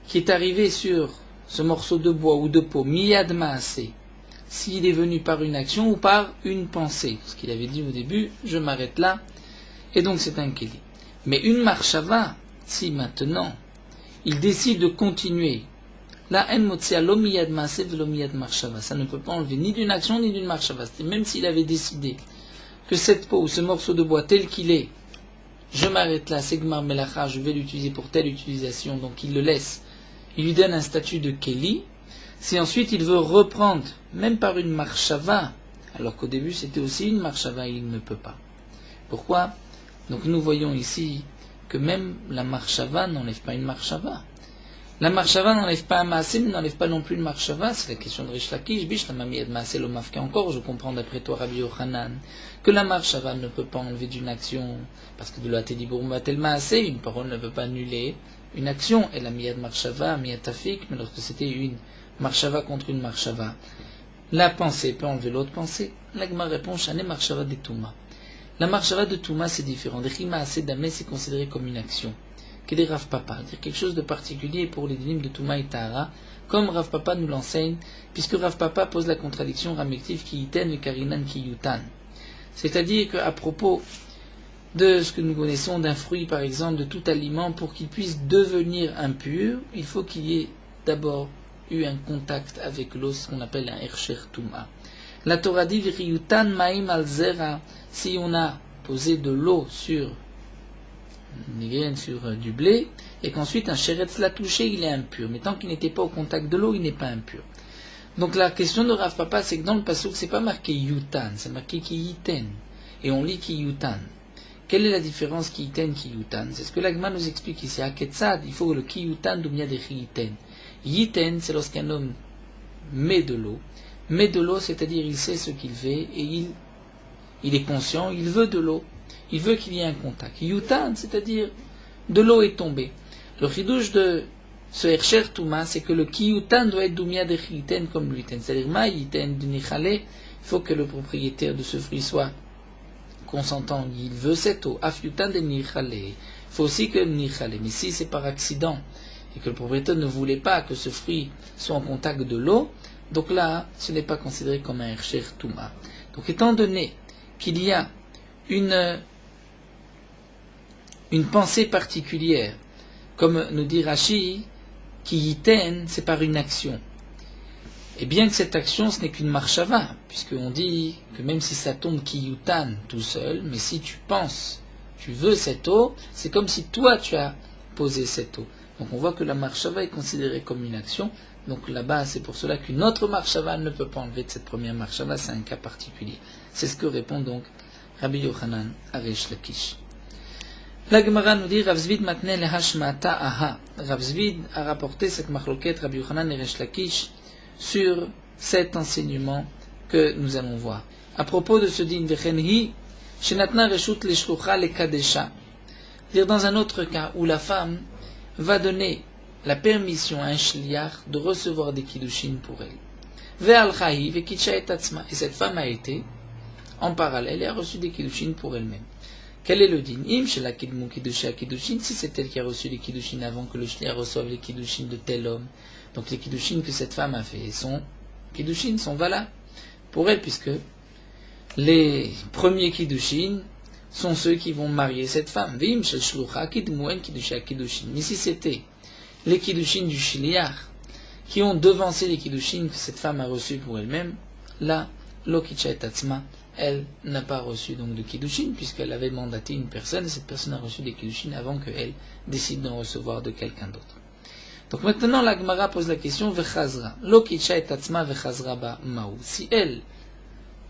qui est arrivé sur ce morceau de bois ou de peau, miyad maasé, s'il est venu par une action ou par une pensée. Ce qu'il avait dit au début, je m'arrête là, et donc c'est un Kéli. Mais une marshava, si maintenant, il décide de continuer, là, en motzia lo miyad maasé velo miyad marshava, ça ne peut pas enlever ni d'une action ni d'une marshava. Même s'il avait décidé que cette peau ou ce morceau de bois tel qu'il est, je m'arrête là, segmar melacha, je vais l'utiliser pour telle utilisation, donc il le laisse, il lui donne un statut de Kéli. Si ensuite il veut reprendre, même par une marshava, alors qu'au début c'était aussi une marshava, il ne peut pas. Pourquoi? Donc nous voyons ici que même la marshava n'enlève pas une marshava. La marshava n'enlève pas un maasé, mais n'enlève pas non plus une marshava. C'est la question de Rish Lakish. Bish la mamiyad maasé lo mafka encore. Je comprends d'après toi, Rabbi Yochanan, que la marshava ne peut pas enlever d'une action, parce que de la tedibour matel maasé, une parole ne peut pas annuler une action. Et la miyad marshava, miyad tafik, mais lorsque c'était une marshava contre une marshava, la pensée peut enlever l'autre pensée. L'agma répond, Shane marshava de Touma. La marshava de Touma, c'est différent. De Chima assez damé, c'est considéré comme une action. Que des Rav Papa, dire quelque chose de particulier pour les dynimes de Touma et Tahara, comme Rav Papa nous l'enseigne, puisque Rav Papa pose la contradiction ramektiv ki yiten et karinan ki yutan. C'est-à-dire qu'à propos de ce que nous connaissons d'un fruit, par exemple, de tout aliment, pour qu'il puisse devenir impur, il faut qu'il y ait d'abord eu un contact avec l'eau, ce qu'on appelle un Hersher Touma. La Torah dit Yutan Maim al Zera, si on a posé de l'eau sur du blé, et qu'ensuite un sheretz l'a touché, il est impur. Mais tant qu'il n'était pas au contact de l'eau, il n'est pas impur. Donc la question de Rav Papa, c'est que dans le pasuk, c'est pas marqué yutan, c'est marqué ki yiten. Et on lit ki yutan. Quelle est la différence ki yiten, ki yutan? C'est ce que l'Agma nous explique ici. À Ketzad, il faut que le ki yutan doumia de yiten. Yiten, c'est lorsqu'un homme met de l'eau. Met de l'eau, c'est-à-dire il sait ce qu'il fait, et il est conscient, il veut de l'eau. Il veut qu'il y ait un contact. Yutan, c'est-à-dire de l'eau est tombée. Le chidouche de ce Hersher Touma, c'est que le Kiyutan doit être Doumia de Chiyiten comme l'Yiten. C'est-à-dire, Ma Yiten du Nichale, il faut que le propriétaire de ce fruit soit consentant. Il veut cette eau. Af Yutan de Nichale. Il faut aussi que Nichale. Mais si c'est par accident et que le propriétaire ne voulait pas que ce fruit soit en contact de l'eau, donc là, ce n'est pas considéré comme un Hersher Touma. Donc, étant donné qu'il y a une pensée particulière, comme nous dit Rashi, qui yiten, c'est par une action. Et bien que cette action, ce n'est qu'une marshava, puisqu'on dit que même si ça tombe ki yutan tout seul, mais si tu penses, tu veux cette eau, c'est comme si toi tu as posé cette eau. Donc on voit que la marshava est considérée comme une action. Donc là-bas, c'est pour cela qu'une autre marshava ne peut pas enlever de cette première marshava, c'est un cas particulier. C'est ce que répond donc Rabbi Yochanan à Rish Lakish. La Gemara nous dit Rav Zvid matne le hashmata aha. Rav Zvid a rapporté cette machloket Rabbi Yochanan et Rish Lakish sur cet enseignement que nous allons voir. À propos de ce din vechenhi shenatna reshut leshlucha le kadesha. Dire dans un autre cas où la femme va donner la permission à un shliach de recevoir des kiddushin pour elle. Ve'al chahi ve'kitcha et atzma. Et cette femme a été en parallèle et a reçu des kiddushin pour elle-même. Quel est le din? Im shel akidmu kiddusha kiddushin, si c'est elle qui a reçu les kiddushin avant que le shliach reçoive les kiddushin de tel homme. Donc les kiddushin que cette femme a fait sont valables pour elle, puisque les premiers kiddushin sont ceux qui vont marier cette femme. Vim shel shlucha kidmu en kiddusha kiddushin. Mais si c'était les kiddushin du shliach qui ont devancé les kiddushin que cette femme a reçus pour elle-même, là, lo kitcha et atzma, elle n'a pas reçu donc de kiddushin, puisqu'elle avait mandaté une personne, et cette personne a reçu des kiddushin avant qu'elle décide d'en recevoir de quelqu'un d'autre. Donc maintenant, la Gemara pose la question, vechazra, lo kitcha et atzma vechazra ba maou. Si elle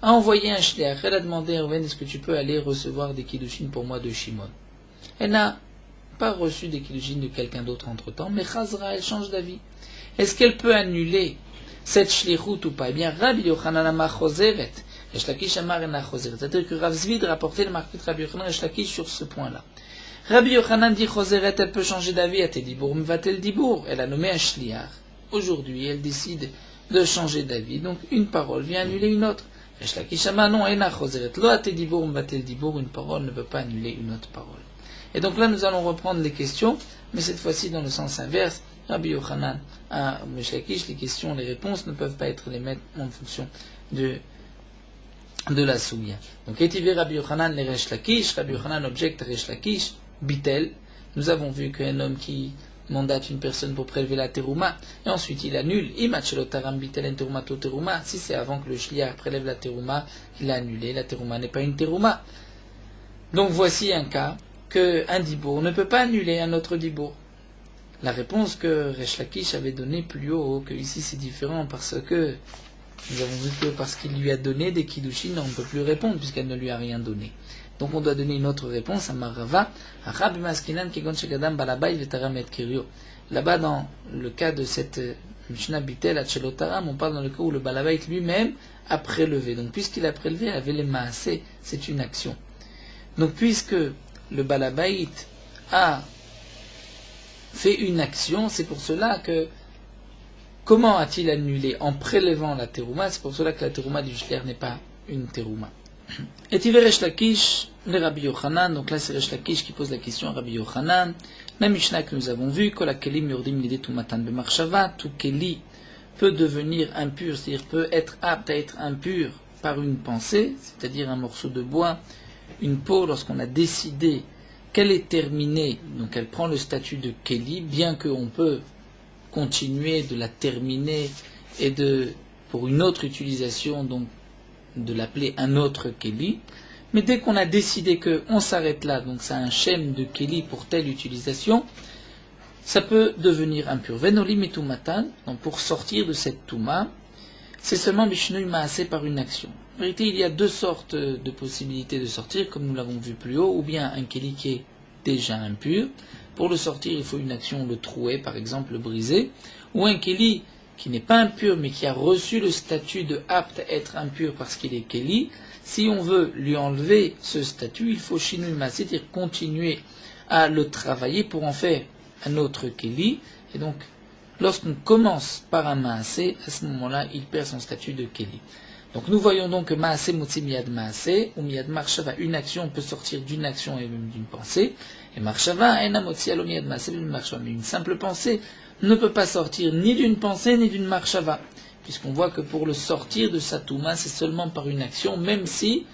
a envoyé un shliach, elle a demandé à Reuven, est-ce que tu peux aller recevoir des kiddushin pour moi de Shimon? Elle n'a pas reçu des kiddushin de quelqu'un d'autre entre-temps, mais chazra, elle change d'avis. Est-ce qu'elle peut annuler cette shlichut ou pas? Eh bien, Rabbi Yochanan amar chosevet, Resh Lakish amar ena chosevet. C'est-à-dire que Rav Zvid rapportait le marquis de Rabbi Yochanan Resh Lakish sur ce point-là. Rabbi Yochanan dit Choseret, elle peut changer d'avis à Tedibour, Mvatel Dibour. Elle a nommé un shliach. Aujourd'hui, elle décide de changer d'avis. Donc, une parole vient annuler une autre. Resh Lakish Amar, non, Ena Choseret. Lo à Tedibour, Mvatel Dibour, une parole ne peut pas annuler une autre parole. Et donc là, nous allons reprendre les questions, mais cette fois-ci dans le sens inverse. Rabbi Yochanan à Resh Lakish, les questions, les réponses ne peuvent pas être les mêmes en fonction de la souya. Donc, étivé Rabbi Yochanan les Resh Lakish, Rabbi Yochanan objecte à Resh Lakish, Bitel. Nous avons vu qu'un homme qui mandate une personne pour prélever la terouma, et ensuite il annule, Imachalotaram Bitel en terumato teruma, si c'est avant que le shliach prélève la terouma, il a annulé, la terouma n'est pas une terouma. Donc voici un cas que un dibour ne peut pas annuler un autre dibour. La réponse que Resh Lakish avait donnée plus haut, que ici c'est différent parce que nous avons vu que parce qu'il lui a donné des kiddushin, on ne peut plus répondre puisqu'elle ne lui a rien donné. Donc on doit donner une autre réponse à Marava, à Rabbi Maskinan Kegon Shegadam Balabay Vetaram et Kirio. Là-bas, dans le cas de cette Mishnah Bitel à Chelotaram, on parle dans le cas où le Balabay lui-même a prélevé. Donc puisqu'il a prélevé, il avait les maasé, c'est une action. Donc puisque le Balabay a fait une action, c'est pour cela que comment a-t-il annulé en prélevant la terouma? C'est pour cela que la terouma du shliach n'est pas une terouma. Et tu verras Resh Lakish, le Rabbi Yochanan, donc là c'est Resh Lakish qui pose la question à Rabbi Yochanan. La Mishnah que nous avons vue, Kol HaKelim Yordim Lidei Tumatan B'Marshava, tout Keli peut devenir impur, c'est-à-dire peut être apte à être impur par une pensée, c'est-à-dire un morceau de bois, une peau, lorsqu'on a décidé qu'elle est terminée, donc elle prend le statut de Keli, bien qu'on peut continuer de la terminer et pour une autre utilisation, donc de l'appeler un autre Keli, mais dès qu'on a décidé qu'on s'arrête là, donc c'est un shem de Keli pour telle utilisation, ça peut devenir impur. Venolim et Tumatan, donc pour sortir de cette Touma, c'est seulement Bishnui Maasé par une action. En vérité, il y a deux sortes de possibilités de sortir, comme nous l'avons vu plus haut, ou bien un Keli qui est déjà impur. Pour le sortir, il faut une action, le trouer, par exemple, le briser, ou un Keli qui n'est pas impur, mais qui a reçu le statut de apte à être impur parce qu'il est Keli. Si on veut lui enlever ce statut, il faut Shinui Maasé, c'est-à-dire continuer à le travailler pour en faire un autre Keli. Et donc, lorsqu'on commence par un Maasé, à ce moment-là, il perd son statut de Keli. Donc nous voyons donc que Maasé Motzi Miyad Maasé, ou Miyad Marshava, une action peut sortir d'une action et même d'une pensée, et Marshava, Ena Motzi Alo Miyad Maasé, mais une simple pensée ne peut pas sortir ni d'une pensée ni d'une Marshava, puisqu'on voit que pour le sortir de sa Touma, c'est seulement par une action, même si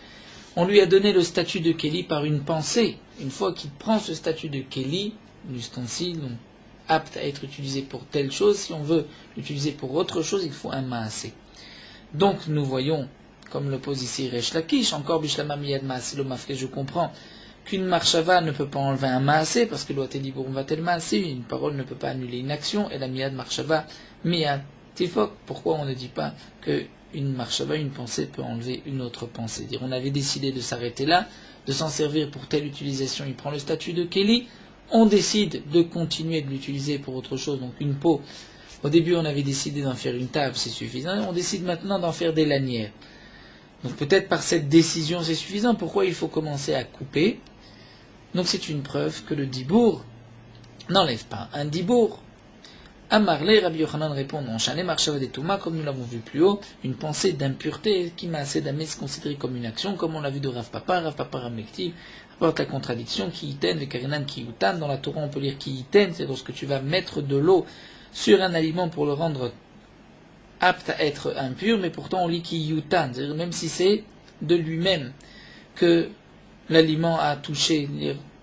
on lui a donné le statut de Keli par une pensée. Une fois qu'il prend ce statut de Keli, l'ustensile, donc apte à être utilisé pour telle chose, si on veut l'utiliser pour autre chose, il faut un Maasé. Donc nous voyons, comme le pose ici Resh Lakish, encore Bishlama Miyad Maasé lo Mafke, je comprends qu'une Marshava ne peut pas enlever un Maasé, parce que l'Oate Dibour Vatel Maasé, une parole ne peut pas annuler une action, et la Miyad Marshava Miyad Tifok. Pourquoi on ne dit pas qu'une Marshava, une pensée, peut enlever une autre pensée? Dire, on avait décidé de s'arrêter là, de s'en servir pour telle utilisation, il prend le statut de Keli, on décide de continuer de l'utiliser pour autre chose, donc une peau. Au début, on avait décidé d'en faire une table, c'est suffisant. On décide maintenant d'en faire des lanières. Donc peut-être par cette décision, c'est suffisant. Pourquoi il faut commencer à couper? Donc c'est une preuve que le dibour n'enlève pas un dibour. Amarle, Rabbi Yochanan répond, non, Shané Marshava de Touma, comme nous l'avons vu plus haut, une pensée d'impureté qui m'a assez d'amé se considérée comme une action, comme on l'a vu de Rav Papa Ramektiv, apporte la contradiction, qui iten, vekarinan, ki utan. Dans la Torah, on peut lire ki iten, c'est lorsque tu vas mettre de l'eau sur un aliment pour le rendre apte à être impur, mais pourtant on lit ki yutan, c'est-à-dire même si c'est de lui-même que l'aliment a touché,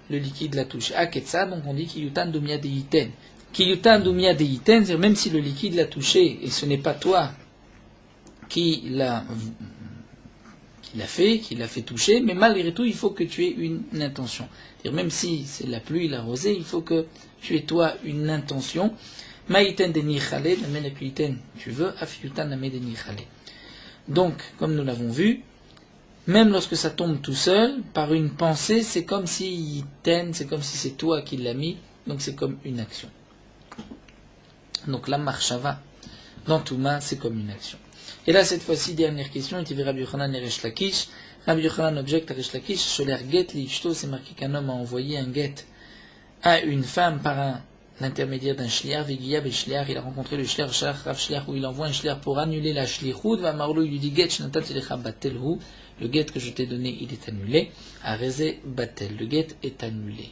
le liquide l'a touché. Aketsa, donc on dit ki yutan dumia de iten. Ki yutan dumia de iten, c'est-à-dire même si le liquide l'a touché, et ce n'est pas toi qui l'a fait toucher, mais malgré tout, il faut que tu aies une intention. C'est-à-dire même si c'est la pluie, la rosée, il faut que tu aies toi une intention. Maïten de nichale, tu veux, afiutan name de nichale. Donc, comme nous l'avons vu, même lorsque ça tombe tout seul, par une pensée, c'est comme si c'est comme si c'est toi qui l'as mis, donc c'est comme une action. Donc la marshava, dans Touma, c'est comme une action. Et là, cette fois-ci, dernière question, il y avait Rabbi Yochanan et Resh Lakish. Rabbi Yochanan objecte à Resh Lakish, Sholer get li ishto, c'est marqué qu'un homme a envoyé un get à une femme par l'intermédiaire d'un shliar, Vegiya Beshliar, il a rencontré le shliar, Rav Shliar, où il envoie un shliar pour annuler la shlichut, va Marlo, il lui dit get shnatat ilecha batelhu, le get que je t'ai donné, il est annulé, Areze batel, le get est annulé.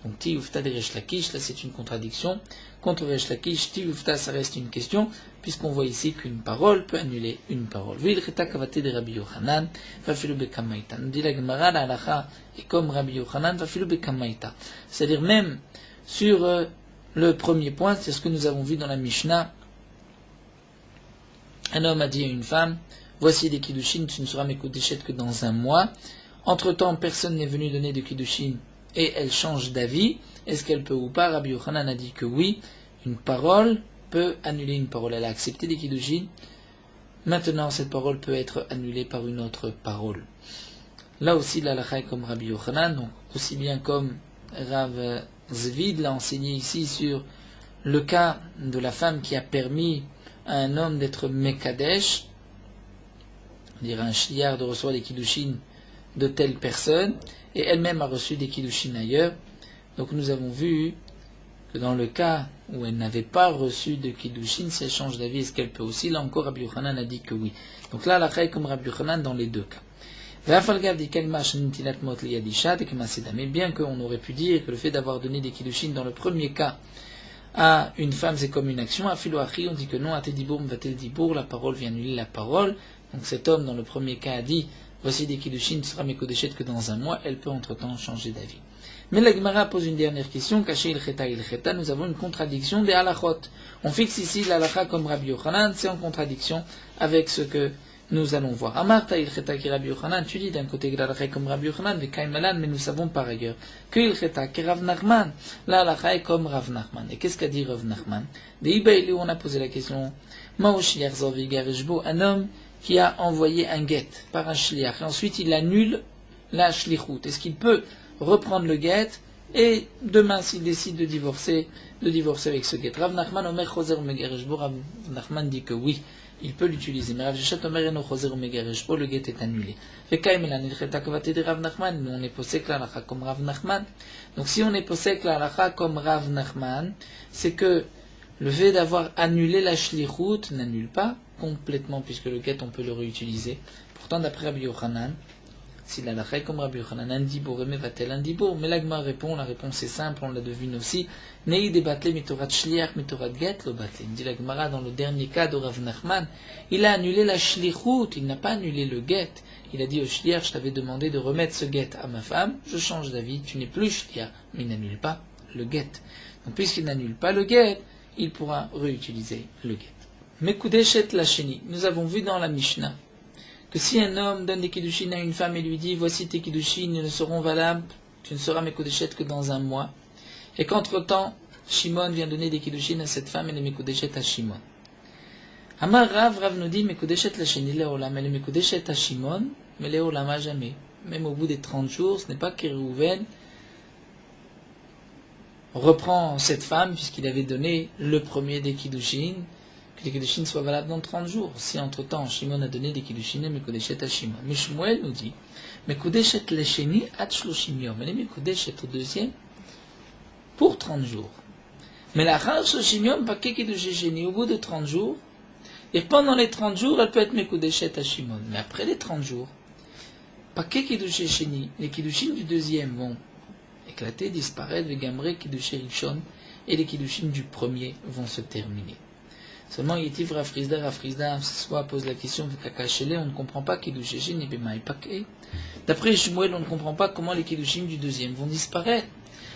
Donc ti ufta de Resh Lakish, là c'est une contradiction. Contre Resh Lakish, ti ufta, ça reste une question, puisqu'on voit ici qu'une parole peut annuler une parole. Vil cheta kavate de Rabbi Yochanan, vafilu bekamaita. Nous dit la Gemara, la halacha est comme Rabbi Yochanan, vafilu bekamaita. C'est-à-dire même sur le premier point, c'est ce que nous avons vu dans la Mishnah. Un homme a dit à une femme, voici des kiddushin, tu ne seras mes kodeshet que dans un mois. Entre-temps, personne n'est venu donner de kiddushin et elle change d'avis. Est-ce qu'elle peut ou pas? Rabbi Yochanan a dit que oui, une parole peut annuler une parole. Elle a accepté des kiddushin. Maintenant, cette parole peut être annulée par une autre parole. Là aussi, l'halakha est comme Rabbi Yochanan, donc aussi bien comme Rav Zvid l'a enseigné ici sur le cas de la femme qui a permis à un homme d'être Mekadesh, dire un shliar de recevoir des kiddushin de telle personne, et elle-même a reçu des kiddushin ailleurs. Donc nous avons vu que dans le cas où elle n'avait pas reçu de kiddushin, si elle change d'avis, est-ce qu'elle peut aussi? Là encore, Rabbi Yochanan a dit que oui. Donc là, la est comme Rabbi Yochanan dans les deux cas. Mais bien qu'on aurait pu dire que le fait d'avoir donné des kiddushin dans le premier cas à une femme, c'est comme une action, à Filoachi, on dit que non, à Tedibour, Mvatel Dibour, la parole vient annuler la parole. Donc cet homme, dans le premier cas, a dit voici des kiddushin, tu seras mes kodeshet que dans un mois, elle peut entre-temps changer d'avis. Mais la Gemara pose une dernière question, caché il cheta, nous avons une contradiction des halachot. On fixe ici l'halakha comme Rabbi Yochanan, c'est en contradiction avec ce que nous allons voir. Amarta il cheta ki Rabbi Yochanan, tu dis d'un côté que l'halakha est comme Rabbi Yochanan, mais nous savons par ailleurs que il cheta ki Rav Nachman, l'halakha est comme Rav Nachman. Et qu'est-ce qu'a dit Rav Nachman? De Ibaïli, on a posé la question, Maosh Yarzov Igarishbo, un homme qui a envoyé un guet par un shliach, et ensuite il annule la shlichut. Est-ce qu'il peut reprendre le guet, et demain, s'il décide de divorcer avec ce guet? Rav Nachman, Omer Choser Megareshbo, Rav Nachman dit que oui, il peut l'utiliser. Mais Rav Sheshet Omer Eno Choser Megareshbo, le guet est annulé. Vekaim Elan Ilcheta Kavate de Rav Nachman, nous on est posé la halacha comme Rav Nachman. Donc si on est posé la halacha comme Rav Nachman, c'est que le fait d'avoir annulé la shlichut n'annule pas complètement, puisque le guet on peut le réutiliser. Pourtant, d'après Rabbi Yochanan, si la halakha est comme Rabbi Yochanan, un dibour, va-t-elle un dibour? Mais l'agma répond, la réponse est simple, on la devine aussi. Nei de batle mitorat shliach mitorat get lo batle. Dit l'agmara dans le dernier cas de Rav Nachman, il a annulé la shlichut, il n'a pas annulé le get. Il a dit au shliach, je t'avais demandé de remettre ce get à ma femme, je change d'avis, tu n'es plus shliach, mais il n'annule pas le get. Donc puisqu'il n'annule pas le get, il pourra réutiliser le get. Mekudeshet lacheni. Nous avons vu dans la Mishnah que si un homme donne des kiddushin à une femme et lui dit voici tes kiddushin, ils ne seront valables, tu ne seras mekudeshet que dans un mois, et qu'entre-temps, Shimon vient donner des kiddushin à cette femme et les mekudeshet à Shimon. Amar Rav nous dit mekudeshet lacheni leolam, elle est mekudeshet à Shimon, mais leolam à jamais. Même au bout des 30 jours, ce n'est pas que Reuven reprend cette femme, puisqu'il avait donné le premier des kiddushin, que les kiddushin soient valables dans 30 jours. Si entre-temps, Shimon a donné des kiddushin, mekudeshet à Shimon. Mais Shmuel nous dit, mekudeshet lesheni at shloshim yom. Elle est mekudeshet au deuxième pour 30 jours. Mais la char shloshim yom, pas que kiddushin sheni, au bout de 30 jours, et pendant les 30 jours, elle peut être mekudeshet à Shimon. Mais après les 30 jours, pas que kiddushin sheni, les kiddushin du deuxième vont éclater, disparaître, vegamre kiddushin rishon, et les kiddushin du premier vont se terminer. Seulement, Yetiv Rafrizda, soit pose la question de Kakachele, on ne comprend pas Kiddushin et Bemaï Paké. D'après Shmuel, on ne comprend pas comment les Kiddushin du deuxième vont disparaître.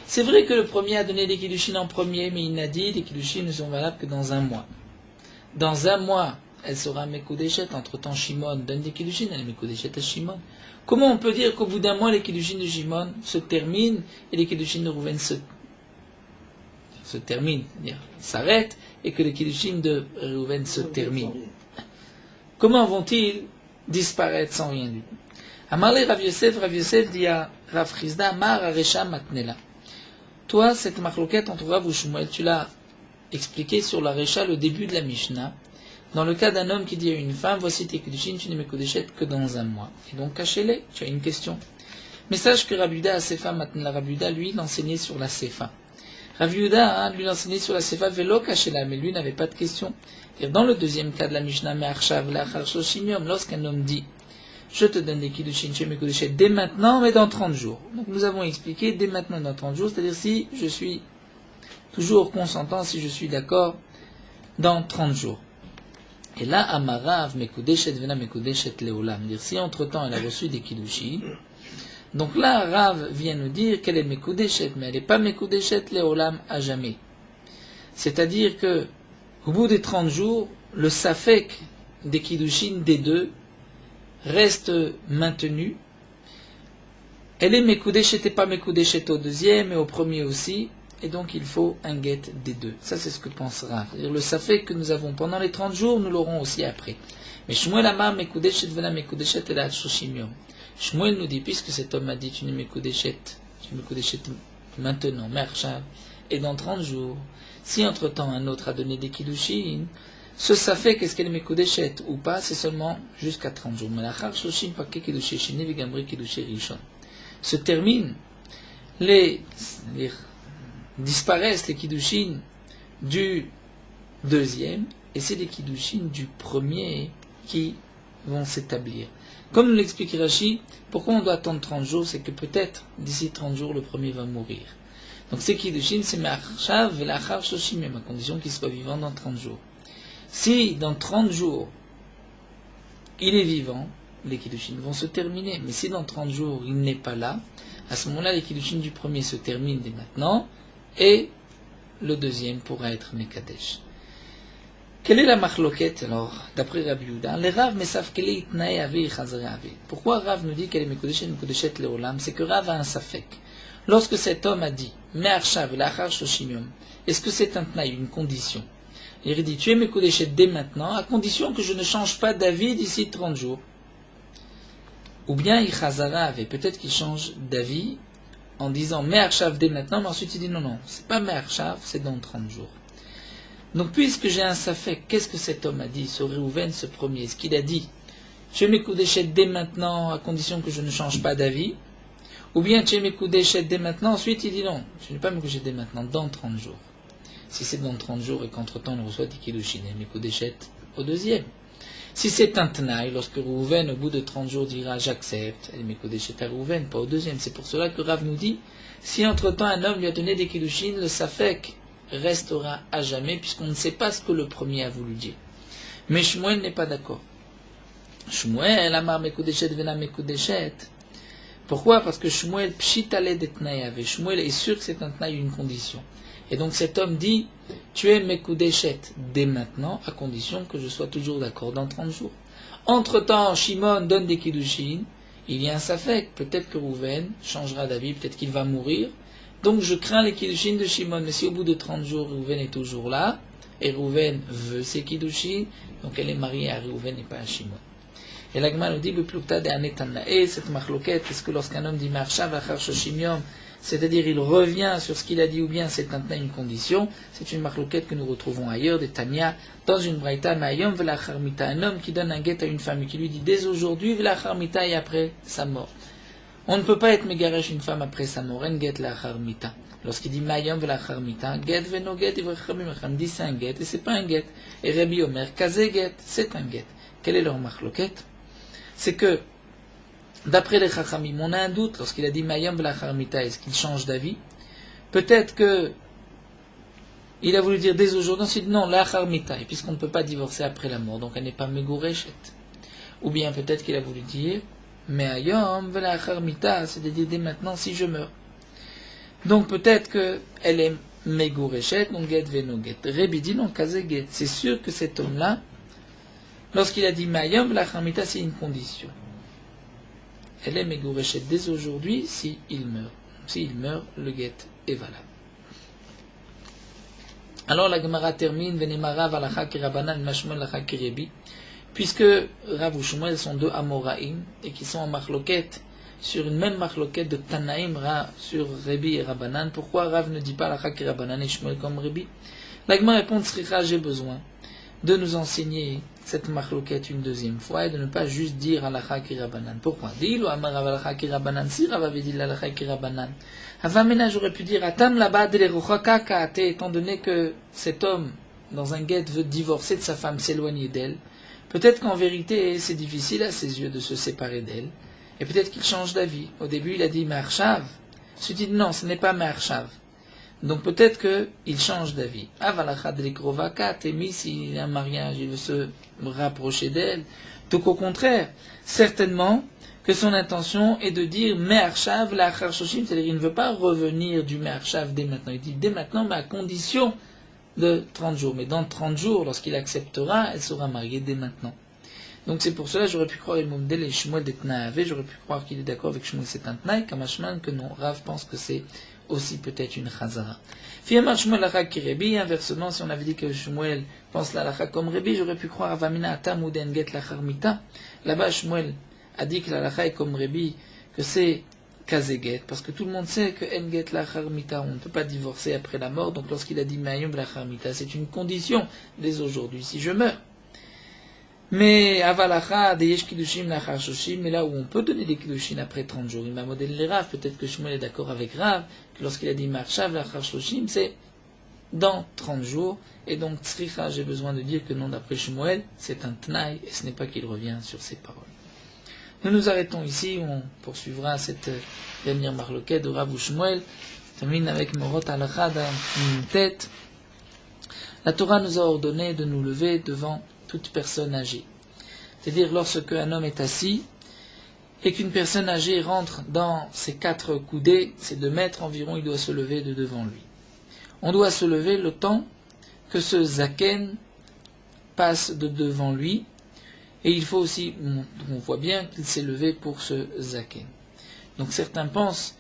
C'est vrai que le premier a donné des Kiddushin en premier, mais il a dit les Kiddushin ne sont valables que dans un mois. Dans un mois, elle sera Mekudeshet. Entre-temps, Shimon donne des Kiddushin, elle est Mekudeshet à Shimon. Comment on peut dire qu'au bout d'un mois, les Kiddushin de Shimon se terminent et les Kiddushin de Reuven se terminent, c'est-à-dire s'arrêtent, et que les kiddushin de Reuven se terminent? Comment vont-ils disparaître sans rien du tout? Amarle Rav Yosef dit à Rav Chizda, Mar Aresha Matnela. Toi, cette marloquette entre Rav ou Shmuel, tu l'as expliqué sur la Resha, le début de la Mishnah, dans le cas d'un homme qui dit à une femme, voici tes kiddushin, tu ne me kodeshet que dans un mois. Et donc, cachez-les, tu as une question. Mais sache que Rabuda a Sefa Matnela. Rabuda, lui, l'enseignait sur la Sefa. Rav Yehuda, lui l'enseignait sur la Seva Velo Kashela, mais lui n'avait pas de question. Et dans le deuxième cas de la Mishnah, Me'achav Le'achar 30 yom, lorsqu'un homme dit je te donne des kiddushin chez mes koudeshet dès maintenant, mais dans 30 jours. Donc nous avons expliqué dès maintenant dans 30 jours, c'est-à-dire si je suis toujours consentant, si je suis d'accord dans 30 jours. Et là, Amarav Mekudeshet Vena Mekudeshet Leolam, dire si entre-temps elle a reçu des kiddushin, donc là, Rav vient nous dire qu'elle est Mekudeshet, mais elle n'est pas Mekudeshet Leolam à jamais. C'est-à-dire que au bout des 30 jours, le Safek des kiddushin des deux reste maintenue. Elle est Mekudeshet et pas Mekudeshet au deuxième et au premier aussi, et donc il faut un get des deux. Ça c'est ce que pense Rav. C'est-à-dire le Safek que nous avons pendant les 30 jours, nous l'aurons aussi après. Mais Shmuel Amar Mekudeshet Vena Mekudeshet Elat 30 yom. Shmuel nous dit, puisque cet homme a dit tu es Mekudeshet maintenant, Merchav, et dans 30 jours, si entre-temps un autre a donné des kiddushin, ce Safek, est-ce qu'elle est Mekudeshet ou pas, c'est seulement jusqu'à 30 jours. Se termine, disparaissent les kiddushin du deuxième, et c'est les kiddushin du premier qui vont s'établir. Comme nous l'explique Rashi, pourquoi on doit attendre 30 jours, c'est que peut-être d'ici 30 jours le premier va mourir. Donc ces kiddushin, c'est Me'achav Ve'lachar 30 yom, à condition qu'il soit vivant dans 30 jours. Si dans 30 jours, il est vivant, les kiddushin vont se terminer. Mais si dans 30 jours, il n'est pas là, à ce moment-là, les kiddushin du premier se terminent dès maintenant, et le deuxième pourra être Mekadesh. Quelle est la machloket, alors, d'après Rabbi Yehuda? Les Rav mesav kele itnae avi chazare avi. Pourquoi Rav nous dit qu'elle est Mekudeshet leolam? C'est que Rav a un safek. Lorsque cet homme a dit, Me'achav lachar 30 yom, est-ce que c'est un tnaï, une condition? Il dit, tu es Mekudeshet dès maintenant, à condition que je ne change pas d'avis d'ici 30 jours. Ou bien, il chazara avait, peut-être qu'il change d'avis en disant Me'achav dès maintenant, mais ensuite il dit non, c'est pas Me'achav, c'est dans 30 jours. Donc, puisque j'ai un safek, qu'est-ce que cet homme a dit, ce Réhouven, ce premier? Est-ce qu'il a dit, tu es Mekudeshet dès maintenant, à condition que je ne change pas d'avis? Ou bien, tu es Mekudeshet dès maintenant, ensuite il dit non, tu n'es pas Mekudeshet dès maintenant, dans 30 jours. Si c'est dans 30 jours et qu'entre-temps on reçoit des kiddushin, et Mekudeshet au deuxième. Si c'est un Tnaï, lorsque Réhouven, au bout de 30 jours, dira j'accepte, et Mekudeshet à Réhouven, pas au deuxième. C'est pour cela que Rav nous dit, si entre-temps un homme lui a donné des kiddushin, le safek restera à jamais, puisqu'on ne sait pas ce que le premier a voulu dire. Mais Shmuel n'est pas d'accord. Shmuel, Amar Mekudeshet Vena Mekudeshet. Pourquoi? Parce que Shmuel pshitale det tnaïave. Shmuel est sûr que c'est un tnaï, une condition. Et donc cet homme dit, tu es Mekudeshet dès maintenant, à condition que je sois toujours d'accord dans 30 jours. Entre-temps, Shimon donne des kiddushin, il y a un safek, peut-être que Rouven changera d'avis, peut-être qu'il va mourir. Donc je crains les kiddushin de Shimon, mais si au bout de 30 jours, Rouven est toujours là, et Rouven veut ses kiddushin, donc elle est mariée à Rouven et pas à Shimon. Et l'Agma nous dit, cette machloquette, est-ce que lorsqu'un homme dit Marchav achar 30 yom, c'est-à-dire il revient sur ce qu'il a dit ou bien c'est maintenant une condition, c'est une machloquette que nous retrouvons ailleurs, des Tanya, dans une braïta, Ma'ayom velachar mita, un homme qui donne un guet à une femme et qui lui dit dès aujourd'hui velachar mita et après sa mort. On ne peut pas être mégaresh une femme après sa mort, en get lachar mita. Lorsqu'il dit Ma'ayom velachar mita, get veno get, il dit c'est un get et c'est pas un get. Et Rabbi Omer, kazé get, c'est un get. Quelle est leur machloquette? C'est que, d'après les Chachamim, on a un doute lorsqu'il a dit Mayam v'lachar mita, est-ce qu'il change d'avis? Peut-être que il a voulu dire dès aujourd'hui, il dit non, lachar mita, et puisqu'on ne peut pas divorcer après la mort, donc elle n'est pas megoreshet. Ou bien peut-être qu'il a voulu dire Mayam v'lachar mita, c'est-à-dire dès maintenant si je meurs. Donc peut-être qu'elle est megoreshet, donc get veno get. Rebbe dit non, kazé get. C'est sûr que cet homme-là, lorsqu'il a dit Mayam v'lachar mita, c'est une condition. Elle est Megoreshet dès aujourd'hui si il meurt. S'il meurt, le guet est valable. Alors la Gemara termine, Venemara valacha kirabanan mashmuel lacha kirebi, puisque Rav ou Shmuel sont deux Amoraïm et qui sont en marloquette sur une même marloquette de Tanaïm sur Rebi et Rabanan. Pourquoi Rav ne dit pas lacha kirabanan et Shmuel comme Rebi? La Gemara répond, Sricha, j'ai besoin de nous enseigner cette marloquette une deuxième fois et de ne pas juste dire halakha ki Rabbanan. Pourquoi? Dis-le amar halakha ki Rabbanan, si Rav avait dit halakha ki Rabbanan. Avamena, j'aurais pu dire atam labad le rochaka kaate, étant donné que cet homme dans un guet veut divorcer de sa femme, s'éloigner d'elle. Peut-être qu'en vérité c'est difficile à ses yeux de se séparer d'elle, et peut-être qu'il change d'avis. Au début il a dit Me'arshav, ensuite il dit non, ce n'est pas Me'arshav. Donc peut-être qu'il change d'avis. Avalachad likrovaka, Témi, s'il y a un mariage, il veut se rapprocher d'elle. Donc au contraire, certainement que son intention est de dire Me'arshav la'achar shoshim, c'est-à-dire il ne veut pas revenir du Me'arshav dès maintenant. Il dit dès maintenant, mais à condition de 30 jours. Mais dans 30 jours, lorsqu'il acceptera, elle sera mariée dès maintenant. Donc c'est pour cela que j'aurais pu croire Mumdel et Shmuel des Tnaave, j'aurais pu croire qu'il est d'accord avec Shmuel, c'est un Tnaï, Kamashman, que non. Rav pense que c'est aussi peut-être une Chazara. Finalement, Shmuel l'Acha qui Rebi, inversement, si on avait dit que Shmuel pense l'Alacha comme Rebi, j'aurais pu croire Avamina Atam ou Denget l'Acharmita. Là-bas, Shmuel a dit que l'Alacha est comme Rebi, que c'est Kazeget, parce que tout le monde sait que Enget l'Acharmita, on ne peut pas divorcer après la mort, donc lorsqu'il a dit Mayum l'Acharmita, c'est une condition dès aujourd'hui, si je meurs. Mais avalacha de yesh kiddushin lachar shoshim, mais là où on peut donner des kiddushin après 30 jours, il m'a modèle les Rav, peut-être que Shmuel est d'accord avec Rav, que lorsqu'il a dit marshav lachar shoshim, c'est dans 30 jours, et donc tzricha, j'ai besoin de dire que non, d'après Shmuel, c'est un tnaï, et ce n'est pas qu'il revient sur ses paroles. Nous nous arrêtons ici, on poursuivra cette dernière marloquette de Rav ou Shmuel, on termine avec Morot Halacha d'une tête. La Torah nous a ordonné de nous lever devant toute personne âgée. C'est-à-dire lorsque un homme est assis et qu'une personne âgée rentre dans ses 4 coudées, ses 2 mètres environ, il doit se lever de devant lui. On doit se lever le temps que ce zaken passe de devant lui, et il faut aussi, on voit bien qu'il s'est levé pour ce zaken. Donc certains pensent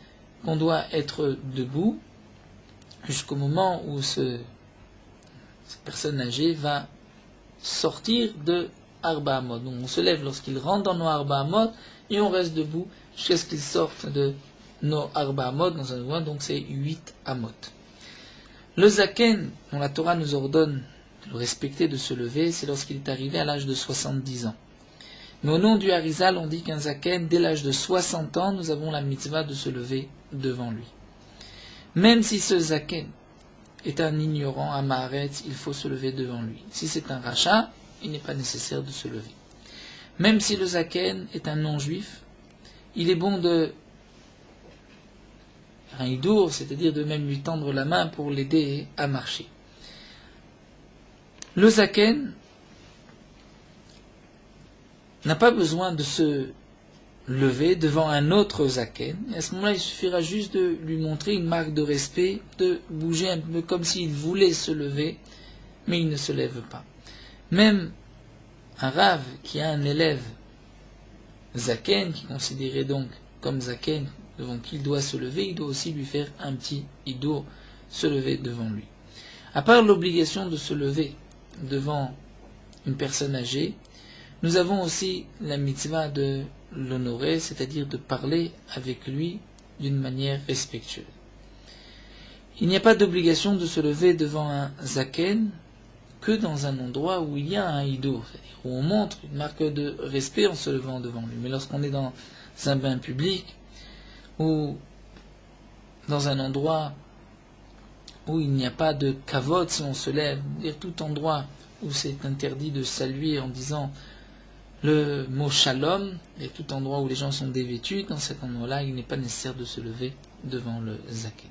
qu'on doit être debout jusqu'au moment où cette personne âgée va sortir de Arba Amot. Donc on se lève lorsqu'il rentre dans nos Arba Amot et on reste debout jusqu'à ce qu'il sorte de nos Arba Amot dans un endroit, donc c'est 8 Amot. Le Zaken, dont la Torah nous ordonne de le respecter, de se lever, c'est lorsqu'il est arrivé à l'âge de 70 ans. Mais au nom du Harizal, on dit qu'un Zaken, dès l'âge de 60 ans, nous avons la mitzvah de se lever devant lui. Même si ce Zaken est un ignorant, un Maharetz, il faut se lever devant lui. Si c'est un rachat, il n'est pas nécessaire de se lever. Même si le Zaken est un non-juif, il est bon de un hidour, c'est-à-dire de même lui tendre la main pour l'aider à marcher. Le Zaken n'a pas besoin de se lever devant un autre Zaken. Et à ce moment-là, il suffira juste de lui montrer une marque de respect, de bouger un peu comme s'il voulait se lever, mais il ne se lève pas. Même un Rav qui a un élève Zaken, qui considérait donc comme Zaken, devant qui il doit se lever, il doit aussi lui faire un petit hidour, se lever devant lui. À part l'obligation de se lever devant une personne âgée, nous avons aussi la mitzvah de l'honorer, c'est-à-dire de parler avec lui d'une manière respectueuse. Il n'y a pas d'obligation de se lever devant un zaken que dans un endroit où il y a un hidour, c'est-à-dire où on montre une marque de respect en se levant devant lui. Mais lorsqu'on est dans un bain public ou dans un endroit où il n'y a pas de kavod, si on se lève, c'est-à-dire tout endroit où c'est interdit de saluer en disant le mot shalom, et tout endroit où les gens sont dévêtus, dans cet endroit-là, il n'est pas nécessaire de se lever devant le zaken.